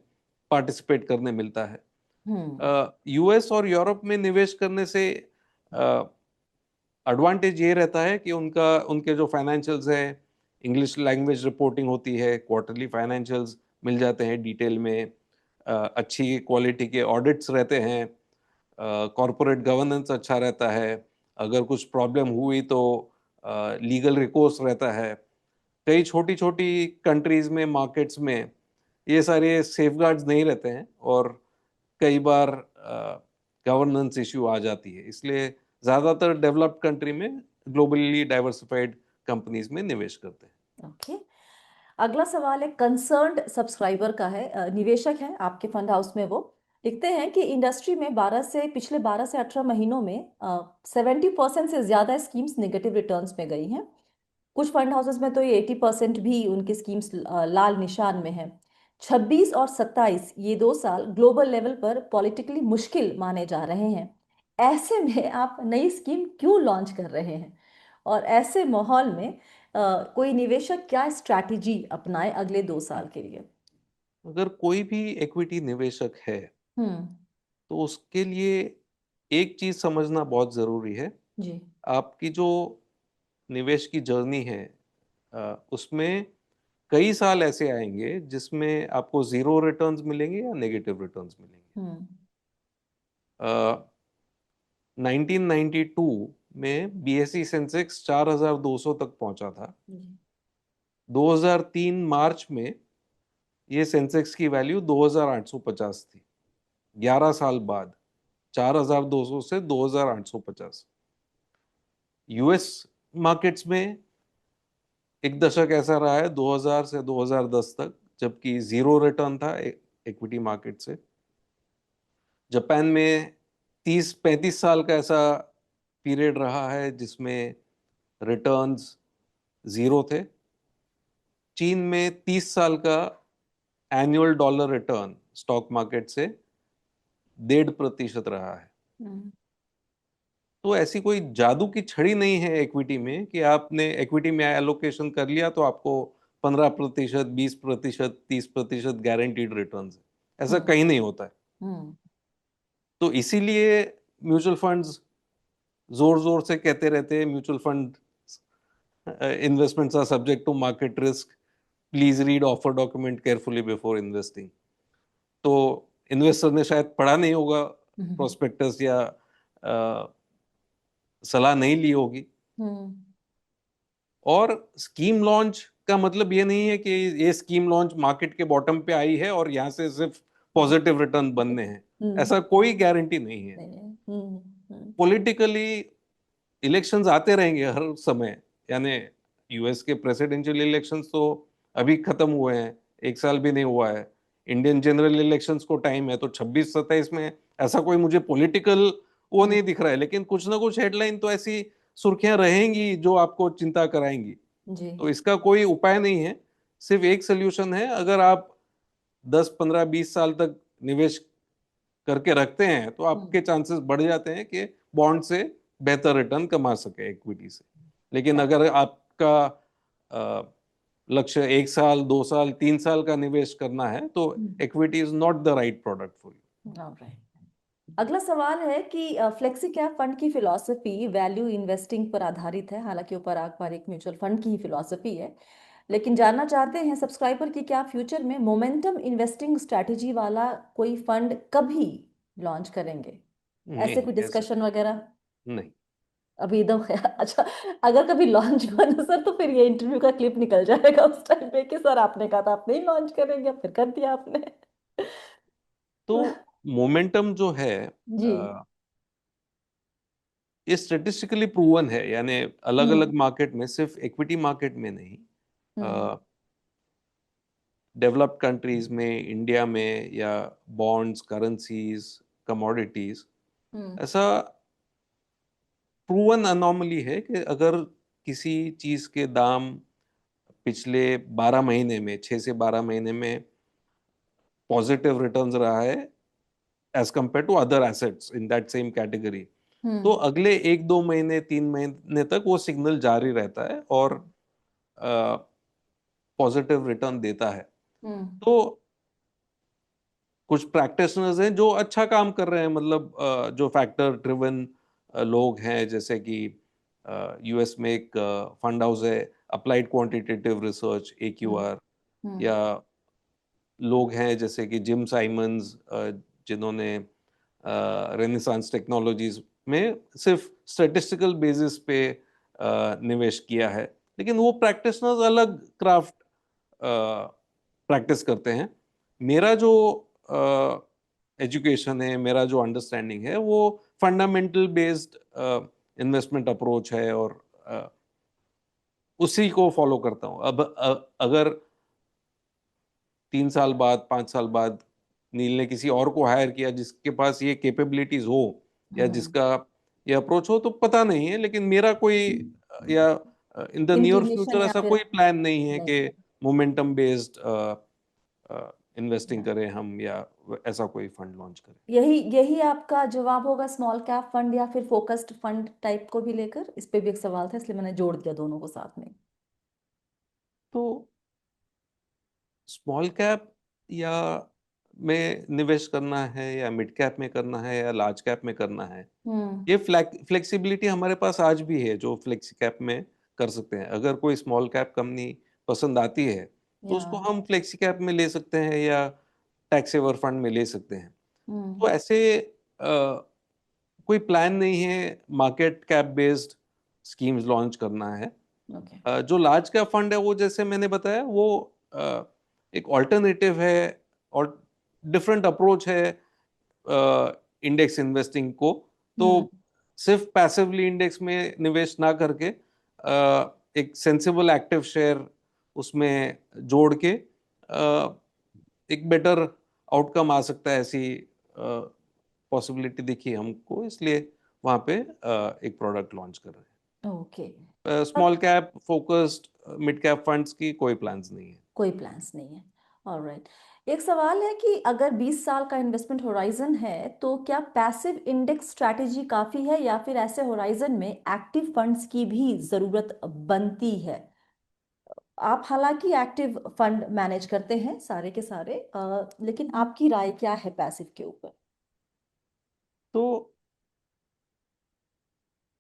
पार्टिसिपेट करने मिलता है। यूएस और यूरोप में निवेश करने से एडवांटेज ये रहता है कि उनके जो फाइनेंशियल्स हैं, इंग्लिश लैंग्वेज रिपोर्टिंग होती है, क्वार्टरली फाइनेंशियल्स मिल जाते हैं डिटेल में, अच्छी क्वालिटी के ऑडिट्स रहते हैं, कॉरपोरेट गवर्नेंस अच्छा रहता है, अगर कुछ प्रॉब्लम हुई तो लीगल रिकोर्स रहता है। कई छोटी छोटी कंट्रीज में, मार्केट्स में ये सारे सेफगार्ड्स नहीं रहते हैं और कई बार गवर्नेंस इश्यू आ जाती है। इसलिए ज़्यादातर डेवलप्ड कंट्री में ग्लोबली डाइवर्सिफाइड कंपनीज में निवेश करते हैं। ओके। अगला सवाल एक कंसर्न्ड सब्सक्राइबर का है, निवेशक हैं आपके फंड हाउस में। वो लिखते हैं कि इंडस्ट्री में पिछले 12 से 18 महीनों में 70% से ज़्यादा स्कीम्स नेगेटिव रिटर्न्स में गई हैं। कुछ फंड हाउसेस में तो ये 80% भी उनकी स्कीम्स लाल निशान में है। 26 और 27 ये 2 साल ग्लोबल लेवल पर पॉलिटिकली मुश्किल माने जा रहे हैं। ऐसे में आप नई स्कीम क्यों लॉन्च कर रहे हैं? और ऐसे माहौल में कोई निवेशक क्या स्ट्रैटेजी अपनाए अगले 2 साल के लिए? अगर कोई भी इक्विटी निवेशक है हम्म। तो उसके लिए एक चीज समझना बहुत जरूरी है। जी। आपकी जो निवेश की जर्नी है, उसमें कई साल ऐसे आएंगे जिसमें आपको जीरो रिटर्न्स मिलेंगे या नेगेटिव रिटर्न्स मिलेंगे। हम्म। 1992 में बीएसई सेंसेक्स 4200 तक पहुंचा था। जी। 2003 मार्च में ये सेंसेक्स की वैल्यू 2850 थी। 11 साल बाद 4200 से 2850। यूएस मार्केट्स में एक दशक ऐसा रहा है 2000 से 2010 तक, जबकि जीरो रिटर्न था इक्विटी मार्केट से। जापान में 30-35 साल का ऐसा पीरियड रहा है जिसमें रिटर्न्स जीरो थे। चीन में 30 साल का annual dollar return stock market से 1.5% रहा है। हम्म। तो ऐसी कोई जादू की छड़ी नहीं है इक्विटी में कि आपने इक्विटी में एलोकेशन कर लिया तो आपको 15%, 20%, 30% गारंटीड रिटर्न है। ऐसा हम्म। कहीं नहीं होता है। हम्म। तो इसीलिए म्यूचुअल फंड्स जोर जोर से कहते रहते हैं, mutual fund investments are subject to market risk, please read offer document carefully before investing. तो इन्वेस्टर ने शायद पढ़ा नहीं होगा हम्म। प्रोस्पेक्टस या सलाह नहीं ली होगी। हम्म। और स्कीम लॉन्च का मतलब ये नहीं है कि ये स्कीम लॉन्च मार्केट के बॉटम पे आई है और यहाँ से सिर्फ पॉजिटिव रिटर्न बनने हैं, हम्म। ऐसा कोई गारंटी नहीं है। नहीं है। पॉलिटिकली इलेक्शंस आते रहेंगे हर समय, यानी यूएस के प्रेसिडेंशियल इलेक्शंस तो अभी खत्म हुए हैं, एक साल भी नहीं हुआ है। इंडियन जनरल इलेक्शंस को टाइम है, तो 26-27 में ऐसा कोई मुझे पॉलिटिकल वो हम्म। नहीं दिख रहा है, लेकिन कुछ ना कुछ हेडलाइन तो ऐसी सुर्खियां रहेंगी जो आपको चिंता कराएंगी। जी। तो इसका कोई उपाय नहीं है, सिर्फ एक सोल्यूशन है। अगर आप 10, 15, 20 साल तक निवेश करके रखते हैं तो आपके चांसेस बढ़ जाते हैं कि बॉन्ड से बेहतर रिटर्न कमा सके इक्विटी से। लेकिन अगर आपका लक्ष्य 1 साल, 2 साल, 3 साल का निवेश करना है तो equity is not the right product for you. Alright. अगला सवाल है कि फ्लेक्सी कैप फंड की फिलॉसफी वैल्यू इन्वेस्टिंग पर आधारित है। हालांकि वो पराग पारिक म्यूचुअल फंड की ही फिलॉसफी है, लेकिन जानना चाहते हैं सब्सक्राइबर कि क्या फ्यूचर में मोमेंटम इन्वेस्टिंग स्ट्रैटेजी वाला कोई फंड कभी लॉन्च करेंगे? ऐसे नहीं, कोई ऐसा डिस्कशन वगैरह नहीं। अभी एकदम अच्छा, अगर कभी लॉन्च हुआ ना सर, तो फिर ये इंटरव्यू का क्लिप निकल जाएगा उस टाइम पे कि सर आपने कहा था आप नहीं लॉन्च करेंगे, फिर कर दिया आपने। तो मोमेंटम जो है जी। ये स्टेटिस्टिकली प्रूवन है, यानी अलग अलग हम्म। मार्केट में, सिर्फ इक्विटी मार्केट में नहीं, हम्म। डेवलप्ड कंट्रीज में, इंडिया में, या बॉन्ड्स, करेंसीज, कमोडिटीज, हम्म। ऐसा प्रूवन अनोमली है कि अगर किसी चीज के दाम पिछले 12 महीने में, 6 से 12 महीने में पॉजिटिव रिटर्न्स रहा है as compare to other assets in that same category, तो हम्म। अगले 1-2 महीने, 3 महीने तक वो सिग्नल जारी रहता है और पॉजिटिव रिटर्न देता है। हम्म तो कुछ प्रैक्टिशनर्स हैं जो अच्छा काम कर रहे हैं, मतलब जो फैक्टर ड्रिवन लोग हैं, जैसे कि यूएस में एक फंड हाउस है अप्लाइड क्वांटिटेटिव रिसर्च हम्म AQR, हम्म या लोग हैं जैसे कि जिम साइमंस, जिन्होंने रेनेसांस टेक्नोलॉजीज में सिर्फ स्टैटिस्टिकल बेसिस पे निवेश किया है, लेकिन वो प्रैक्टिशनर्स अलग क्राफ्ट प्रैक्टिस करते हैं। मेरा जो एजुकेशन है, मेरा जो अंडरस्टैंडिंग है, वो फंडामेंटल बेस्ड इन्वेस्टमेंट अप्रोच है, और उसी को फॉलो करता हूँ। अब अगर 3 साल बाद, 5 साल बाद नील ने किसी और को हायर किया जिसके पास ये कैपेबिलिटीज हो, या हम्म जिसका ये अप्रोच हो, तो पता नहीं है, लेकिन मेरा कोई या in the near inclination future या ऐसा फिर कोई प्लान नहीं है कि नहीं है। मोमेंटम बेस्ड इन्वेस्टिंग या करें हम, या ऐसा कोई फंड लॉन्च करें। यही यही आपका जवाब होगा स्मॉल कैप फंड या फिर फोकस्ड फंड टाइप को भी लेकर? इस पे भी एक सवाल था, इसलिए मैंने जोड़ दिया दोनों को साथ में। तो स्मॉल कैप या में निवेश करना है, या मिड कैप में करना है, या लार्ज कैप में करना है, हम्म ये फ्लेक्सिबिलिटी हमारे पास आज भी है, जो फ्लेक्सी कैप में कर सकते हैं। अगर कोई स्मॉल कैप कंपनी पसंद आती है, तो या उसको हम फ्लेक्सी कैप में ले सकते हैं, या टैक्स सेवर फंड में ले सकते हैं। हम्म तो ऐसे कोई प्लान नहीं है market cap based schemes launch करना है। ओके जो लार्ज कैप फंड है, वो जैसे मैंने बताया, वो एक ऑल्टरनेटिव है, और डिफरेंट अप्रोच है इंडेक्स इन्वेस्टिंग को। तो हम्म सिर्फ पैसिवली इंडेक्स में निवेश ना करके एक सेंसिबल एक्टिव शेयर उसमें जोड़ के एक बेटर आउटकम आ सकता है, ऐसी पॉसिबिलिटी दिखी हमको, इसलिए वहां पे एक प्रोडक्ट लॉन्च कर रहे ओके हैं। Small cap focused mid cap funds की कोई प्लान्स नहीं है। कोई प्लान्स नहीं है। ऑलराइट। एक सवाल है कि अगर 20 साल का इन्वेस्टमेंट होराइजन है तो क्या पैसिव इंडेक्स स्ट्रैटेजी काफी है या फिर ऐसे होराइजन में एक्टिव फंड्स की भी जरूरत बनती है? आप हालांकि एक्टिव फंड मैनेज करते हैं सारे के सारे, लेकिन आपकी राय क्या है पैसिव के ऊपर? तो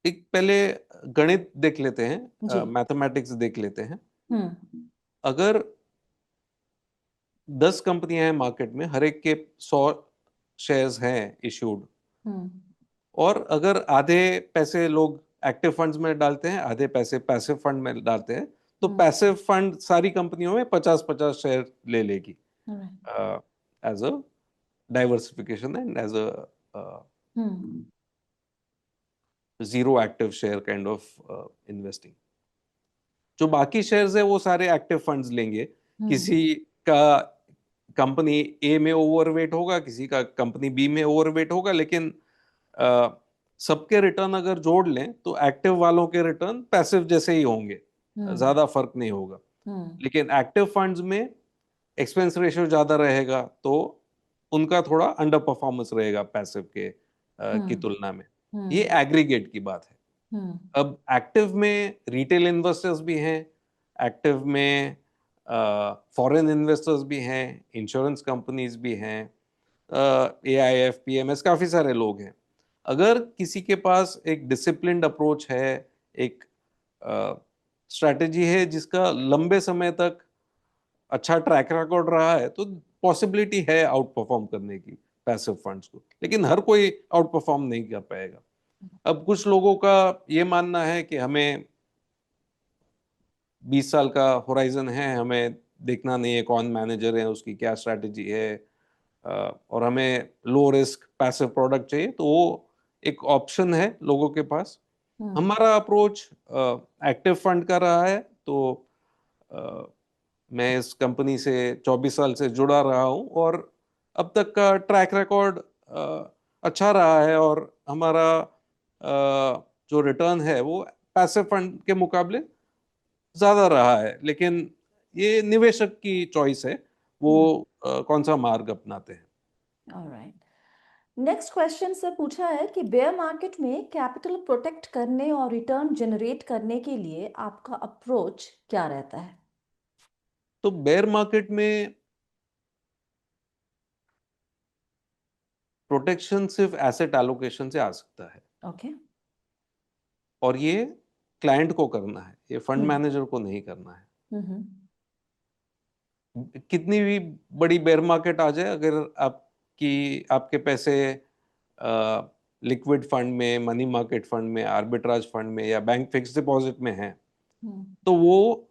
एक पहले गणित देख लेते जी। हैं, मैथमेटिक्स देख लेते हैं। हम्म अगर 10 कंपनियां हैं मार्केट में, हर एक के 100 शेयर्स हैं इश्यूड, हम्म और अगर आधे पैसे लोग एक्टिव फंड्स में डालते हैं, आधे पैसे पैसिव फंड में डालते हैं, तो हम्म पैसिव फंड सारी कंपनियों में 50-50 शेयर ले लेगी, alright, as a diversification and as a hmm zero active share kind of investing. जो बाकी शेयर्स है वो सारे एक्टिव फंड्स लेंगे। हम्म किसी का कंपनी ए में ओवरवेट होगा, किसी का कंपनी बी में ओवरवेट होगा, लेकिन अ, सबके रिटर्न अगर जोड़ लें तो एक्टिव वालों के रिटर्न पैसिव जैसे ही होंगे, हम्म ज्यादा फर्क नहीं होगा। हम्म लेकिन एक्टिव फंड्स में एक्सपेंस रेशियो ज्यादा रहेगा, तो उनका थोड़ा अंडर परफॉर्मेंस रहेगा पैसिव के की हम्म तुलना में। ये हम्म एग्रीगेट की बात है। हम्म अब एक्टिव में रिटेल इन्वेस्टर्स भी हैं, एक्टिव में फॉरेन इन्वेस्टर्स भी हैं, इंश्योरेंस कंपनीज भी हैं, AIF PMS, काफी सारे लोग हैं। अगर किसी के पास एक डिसिप्लिन्ड अप्रोच है, एक स्ट्रैटेजी है जिसका लंबे समय तक अच्छा ट्रैक रिकॉर्ड रहा है, तो पॉसिबिलिटी है आउट परफॉर्म करने की पैसिव फंड्स को, लेकिन हर कोई आउट परफॉर्म नहीं कर पाएगा। अब कुछ लोगों का ये मानना है कि हमें 20 साल का होराइजन है, हमें देखना नहीं है कौन मैनेजर है, उसकी क्या स्ट्रैटेजी है, और हमें लो रिस्क पैसिव प्रोडक्ट चाहिए, तो वो एक ऑप्शन है लोगों के पास। हम्म हमारा अप्रोच एक्टिव फंड का रहा है। तो अ, मैं इस कंपनी से 24 साल से जुड़ा रहा हूं, और अब तक का ट्रैक रिकॉर्ड अच्छा रहा है, और हमारा जो रिटर्न है वो पैसिव फंड के मुकाबले ज्यादा रहा है। लेकिन ये निवेशक की चॉइस है, वो हम्म कौन सा मार्ग अपनाते हैं। ऑलराइट। नेक्स्ट क्वेश्चन से पूछा है कि बेयर मार्केट में कैपिटल प्रोटेक्ट करने और रिटर्न जनरेट करने के लिए आपका अप्रोच क्या रहता है? तो बेयर मार्केट में प्रोटेक्शन सिर्फ एसेट एलोकेशन से आ सकता है, ओके। और ये क्लाइंट को करना है, ये फंड हम्म मैनेजर को नहीं करना है। हम्म कितनी भी बड़ी बेयर मार्केट आ जाए, अगर आपके पैसे लिक्विड फंड में, मनी मार्केट फंड में, आर्बिट्राज फंड में या बैंक फिक्स डिपॉजिट में हैं, हम्म तो वो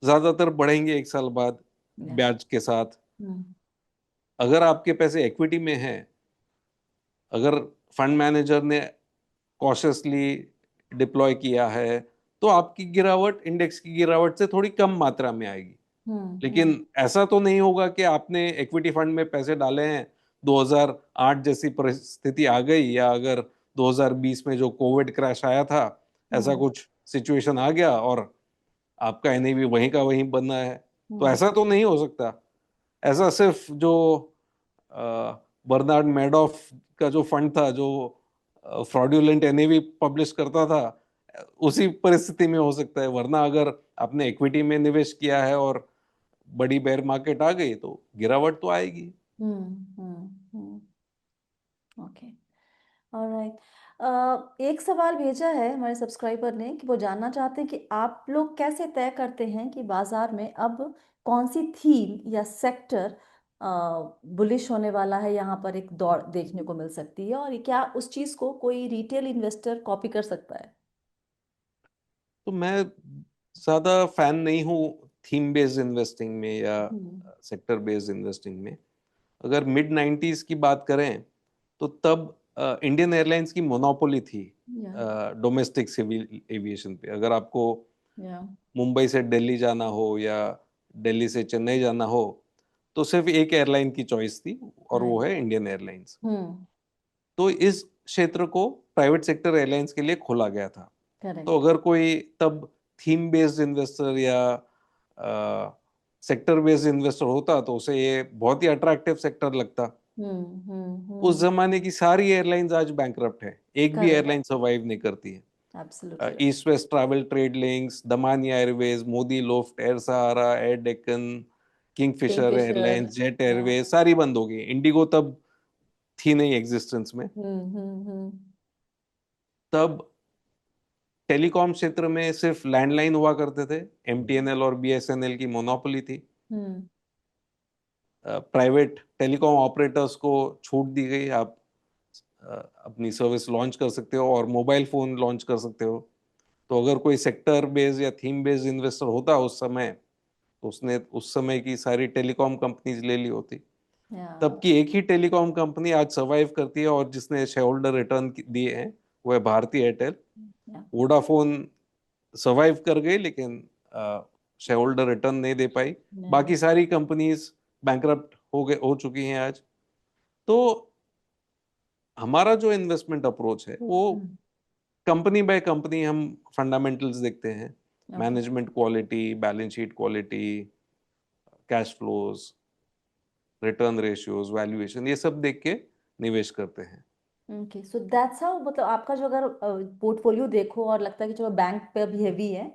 ज्यादातर बढ़ेंगे एक साल बाद या ब्याज के साथ। हम्म अगर आपके पैसे इक्विटी में हैं, अगर फंड मैनेजर ने कॉशियसली डिप्लॉय किया है, तो आपकी गिरावट इंडेक्स की गिरावट से थोड़ी कम मात्रा में आएगी। हम्म लेकिन ऐसा तो नहीं होगा कि आपने इक्विटी फंड में पैसे डाले हैं, 2008 जैसी परिस्थिति आ गई, या अगर 2020 में जो कोविड क्रैश आया था, ऐसा हम्म कुछ सिचुएशन आ गया और आपका एनएवी वहीं का वहीं बना है, तो हम्म ऐसा तो नहीं हो सकता। ऐसा सिर्फ जो बर्नार्ड मैडॉफ का जो फंड था, जो फ्रॉड्यूलेंट एनएवी पब्लिश करता था, उसी परिस्थिति में हो सकता है। वरना अगर आपने इक्विटी में निवेश किया है और बड़ी बेयर मार्केट आ गई, तो गिरावट तो आएगी। ओके। ऑलराइट। एक सवाल भेजा है हमारे सब्सक्राइबर ने कि वो जानना चाहते हैं कि आप लोग कैसे तय करते हैं कि बाजार में अब कौन सी थीम या सेक्टर बुलिश होने वाला है, यहाँ पर एक दौड़ देखने को मिल सकती है, और क्या उस चीज को कोई रिटेल इन्वेस्टर कॉपी कर सकता है? तो मैं ज्यादा फैन नहीं हूँ थीम बेस्ड इन्वेस्टिंग में या हम्म सेक्टर बेस्ड इन्वेस्टिंग में। अगर मिड 90s की बात करें, तो तब इंडियन एयरलाइंस की मोनोपोली थी या डोमेस्टिक सिविल एविएशन पे। अगर आपको या मुंबई से दिल्ली जाना हो या दिल्ली से चेन्नई जाना हो, तो सिर्फ एक एयरलाइन की चॉइस थी, और वो राइट। है इंडियन एयरलाइंस। हम्म तो इस क्षेत्र को प्राइवेट सेक्टर एयरलाइंस के लिए खोला गया था। तो करेक्ट। अगर कोई तब थीम बेस्ड इन्वेस्टर या सेक्टर बेस्ड इन्वेस्टर होता, तो उसे ये बहुत ही अट्रैक्टिव सेक्टर लगता। उस हम्म। जमाने की सारी एयरलाइंस आज बैंकरप्ट है, एक भी करेक्ट। एयरलाइन सर्वाइव नहीं करती है। Absolutely. East West travel trade links, Damania airways, Modi luft, air Sahara, air Deccan, Kingfisher Kingfisher. Airlines, jet या एयरवेज, सारी बंद हो गई। इंडिगो तब थी नहीं एग्जिस्टेंस में। हम्म। तब टेलीकॉम क्षेत्र में सिर्फ लैंडलाइन हुआ करते थे, एमटीएनएल और बीएसएनएल की मोनोपोली थी। हम्म प्राइवेट टेलीकॉम ऑपरेटर्स को छूट दी गई, आप अपनी सर्विस लॉन्च कर सकते हो और मोबाइल फोन लॉन्च कर सकते हो। तो अगर कोई सेक्टर बेस्ड या थीम बेस्ड इन्वेस्टर होता उस समय, तो उसने उस समय की सारी टेलीकॉम कंपनीज ले ली होती। या तब की एक ही टेलीकॉम कंपनी आज सरवाइव करती है, और जिसने शेयर होल्डर रिटर्न दिए हैं, वो है भारती एयरटेल। या वोडाफोन सरवाइव कर गई, लेकिन शेयर होल्डर रिटर्न नहीं दे पाई। या बाकी सारी कंपनीज बैंकरप्ट हो चुकी हैं आज। तो हमारा जो इन्वेस्टमेंट अप्रोच है, वो कंपनी बाय कंपनी हम फंडामेंटल्स देखते हैं, okay. Management quality, balance sheet quality, cash flows, return ratios, valuation, ये सब देख के निवेश करते हैं। ओके, सो दैट्स हाउ, मतलब आपका जो अगर पोर्टफोलियो देखो और लगता है कि जो बैंक पे भी हैवी है,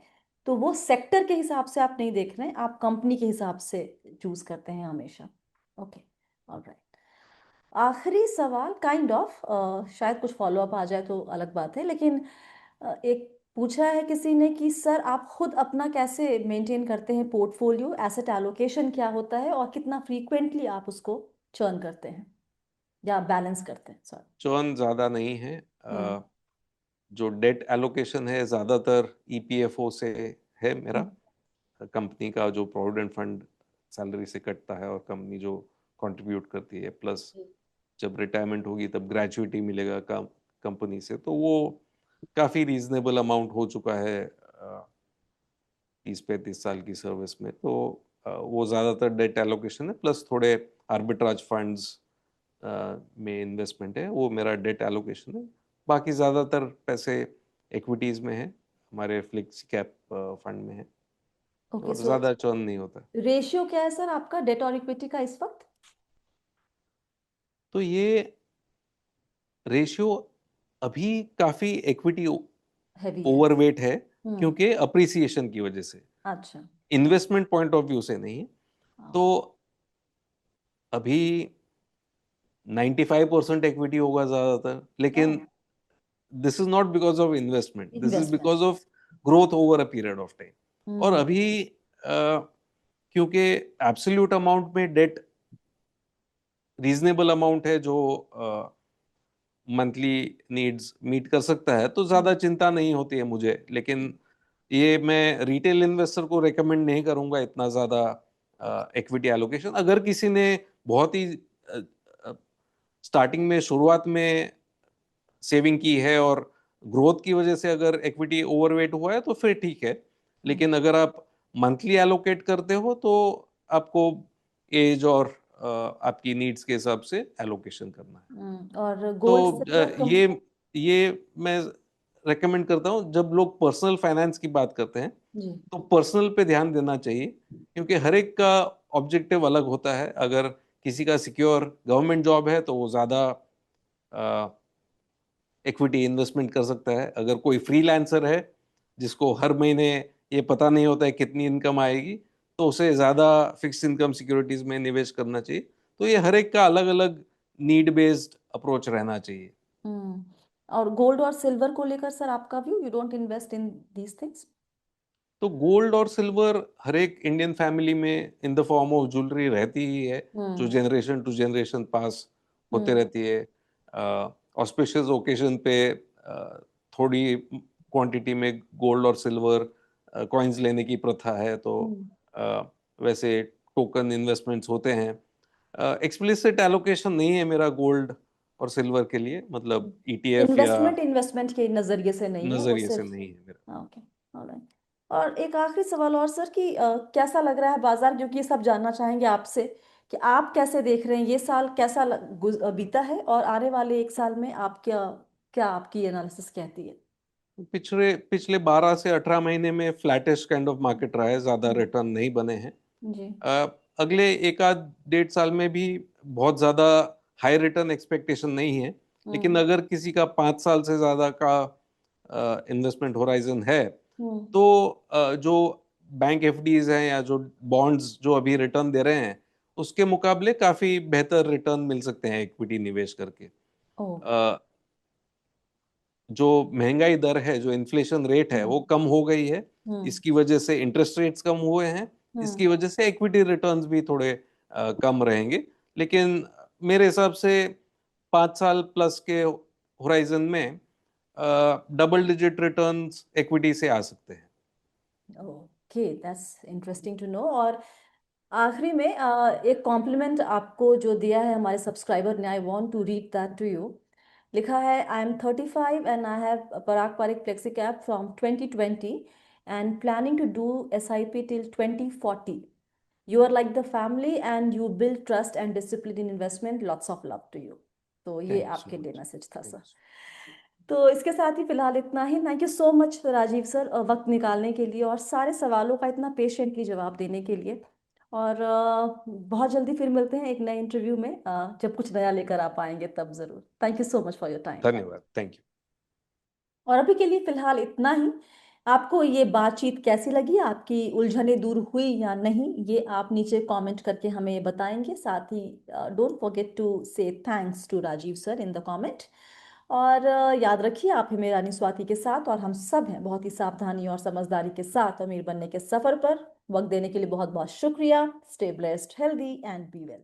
तो वो सेक्टर के हिसाब से आप नहीं देख रहे हैं, आप कंपनी के हिसाब से चूज करते हैं हमेशा। ओके। ऑलराइट। आखिरी सवाल, काइंड ऑफ शायद कुछ फॉलो अप आ जाए तो अलग बात है, लेकिन एक पूछा है किसी ने कि सर आप खुद अपना कैसे मेंटेन करते हैं पोर्टफोलियो, एसेट एलोकेशन क्या होता है, और कितना फ्रीक्वेंटली आप उसको चर्न करते हैं या बैलेंस करते हैं, सॉरी। चर्न ज्यादा नहीं है। हम्म जो डेट एलोकेशन है ज्यादातर ईपीएफओ से है मेरा। हम्म कंपनी का जो प्रोविडेंट फंड सैलरी से कटता है, और कंपनी जो कंट्रीब्यूट करती है, प्लस जब रिटायरमेंट होगी तब ग्रेजुइटी मिलेगा कंपनी से, तो वो काफी रीजनेबल अमाउंट हो चुका है 30-35 साल की सर्विस में। तो वो ज्यादातर डेट एलोकेशन है, प्लस थोड़े आर्बिट्राज फंड्स में इन्वेस्टमेंट है, वो मेरा डेट एलोकेशन है। बाकी ज्यादातर पैसे इक्विटीज में है, हमारे फ्लिक्स कैप फंड में है, ओके, और सो ज्यादा चर्न नहीं होता। रेशियो क्या है सर आपका डेट और इक्विटी का इस वक्त? तो ये रेशियो अभी काफी इक्विटी हैवी है। ओवरवेट है, हम्म क्योंकि अप्रिसिएशन की वजह से। अच्छा। इन्वेस्टमेंट पॉइंट ऑफ व्यू से नहीं है। तो अभी 95% इक्विटी होगा ज्यादातर, लेकिन this is not because of investment, this is investment. Because of growth over a period of time. और हम्म। अभी क्योंकि एब्सोल्यूट अमाउंट में डेट रीजनेबल अमाउंट है जो मंथली नीड्स मीट कर सकता है, तो ज्यादा चिंता नहीं होती है मुझे। लेकिन ये मैं रिटेल इन्वेस्टर को रेकमेंड नहीं करूंगा इतना ज्यादा इक्विटी एलोकेशन। अगर किसी ने बहुत ही स्टार्टिंग में, शुरुआत में सेविंग की है और ग्रोथ की वजह से अगर इक्विटी ओवरवेट हुआ है तो फिर ठीक है। लेकिन अगर आप मंथली एलोकेट करते हो तो आपको एज और आपकी नीड्स के हिसाब से एलोकेशन करना है। और तो गोल्ड सिल्वर ये मैं रेकमेंड करता हूँ। जब लोग पर्सनल फाइनेंस की बात करते हैं जी। तो पर्सनल पे ध्यान देना चाहिए, क्योंकि हर एक का ऑब्जेक्टिव अलग होता है। अगर किसी का सिक्योर गवर्नमेंट जॉब है तो वो ज्यादा इक्विटी इन्वेस्टमेंट कर सकता है। अगर कोई फ्रीलांसर है जिसको हर महीने ये पता नहीं होता है कितनी इनकम आएगी, तो उसे ज्यादा फिक्स्ड इनकम सिक्योरिटीज में निवेश करना चाहिए। तो ये हर एक का अलग अलग नीड बेस्ड अप्रोच रहना चाहिए। हम्म। और गोल्ड और सिल्वर को लेकर सर आपका view, you don't invest in these things? तो गोल्ड और सिल्वर हर एक इंडियन फैमिली में in the form of jewellery रहती ही है, जो हम्म। जनरेशन टू जनरेशन पास होते हम्म। रहती है। ऑस्पिशियस ओकेजन पे थोड़ी क्वांटिटी में गोल्ड और सिल्वर कॉइन्स लेने की प्रथा है। तो हम्म। वैसे टोकन इन्वेस्टमेंट्स होते हैं। एक्सप्लिसिट एलोकेशन नहीं है मेरा गोल्ड और सिल्वर के लिए, मतलब ईटीएफ या इन्वेस्टमेंट इन्वेस्टमेंट के नजरिए से नहीं है वो नजरिए से सिर्फ। नहीं है मेरा। ओके। ऑलराइट। और एक आखिरी सवाल और सर कि कैसा लग रहा है बाजार, क्योंकि ये सब जानना चाहेंगे आपसे कि आप कैसे देख रहे हैं ये साल कैसा बीता है, और आने वाले एक साल में आप क्या क्या आपकी एनालिसिस कहती है? पिछले पिछले 12 से 18 महीने में फ्लैटिश काइंड ऑफ मार्केट रहा है, ज्यादा हम्म। रिटर्न नहीं बने हैं। जी। अगले एक आध डेढ़ साल में भी बहुत ज्यादा हाई रिटर्न एक्सपेक्टेशन नहीं है। लेकिन हम्म। अगर किसी का 5 साल से ज्यादा का इन्वेस्टमेंट होराइजन है, हम्म। तो जो बैंक एफडीज हैं या जो बॉन्ड्स जो अभी रिटर्न दे रहे हैं, उसके मुकाबले काफी बेहतर रिटर्न मिल सकते हैं इक्विटी निवेश करके। ओ। जो महंगाई दर है, जो इन्फ्लेशन रेट है, हम्म। वो कम हो गई है। हम्म। इसकी वजह से इंटरेस्ट रेट्स कम हुए हैं। हम्म। इसकी वजह से इक्विटी रिटर्न्स भी थोड़े कम रहेंगे। लेकिन मेरे हिसाब से 5 साल प्लस के होराइजन में डबल डिजिट रिटर्न्स इक्विटी से आ सकते हैं। Okay, that's interesting to know. और आखिरी में एक कॉम्प्लीमेंट आपको जो दिया है हमारे सब्सक्राइबर ने, I want to read that to you. लिखा है, I am 35 and I have Parag Parikh flexi cap from 2020 and planning to do SIP till 2040. You are like the family and you build trust and discipline in investment. Lots of love to you. तो ये thank you so आपके लिए much. Message था sir. Thank तो इसके साथ ही फिलहाल इतना ही। Thank you so much Rajiv sir, वक्त निकालने के लिए और सारे सवालों का इतना पेशेंटली जवाब देने के लिए। और बहुत जल्दी फिर मिलते हैं एक नए इंटरव्यू में, जब कुछ नया लेकर आप आएंगे तब जरूर। Thank you so much for your time. धन्यवाद। Thank you. और अभी के लिए फिलहाल इतना ही। आपको ये बातचीत कैसी लगी, आपकी उलझनें दूर हुई या नहीं, ये आप नीचे कमेंट करके हमें बताएंगे। साथ ही don't forget to say thanks to Rajeev sir in the comment. और याद रखिए, आप हैं मेरानी स्वाति के साथ और हम सब हैं बहुत ही सावधानी और समझदारी के साथ अमीर बनने के सफर पर। वक्त देने के लिए बहुत बहुत शुक्रिया। Stay blessed, healthy and be well.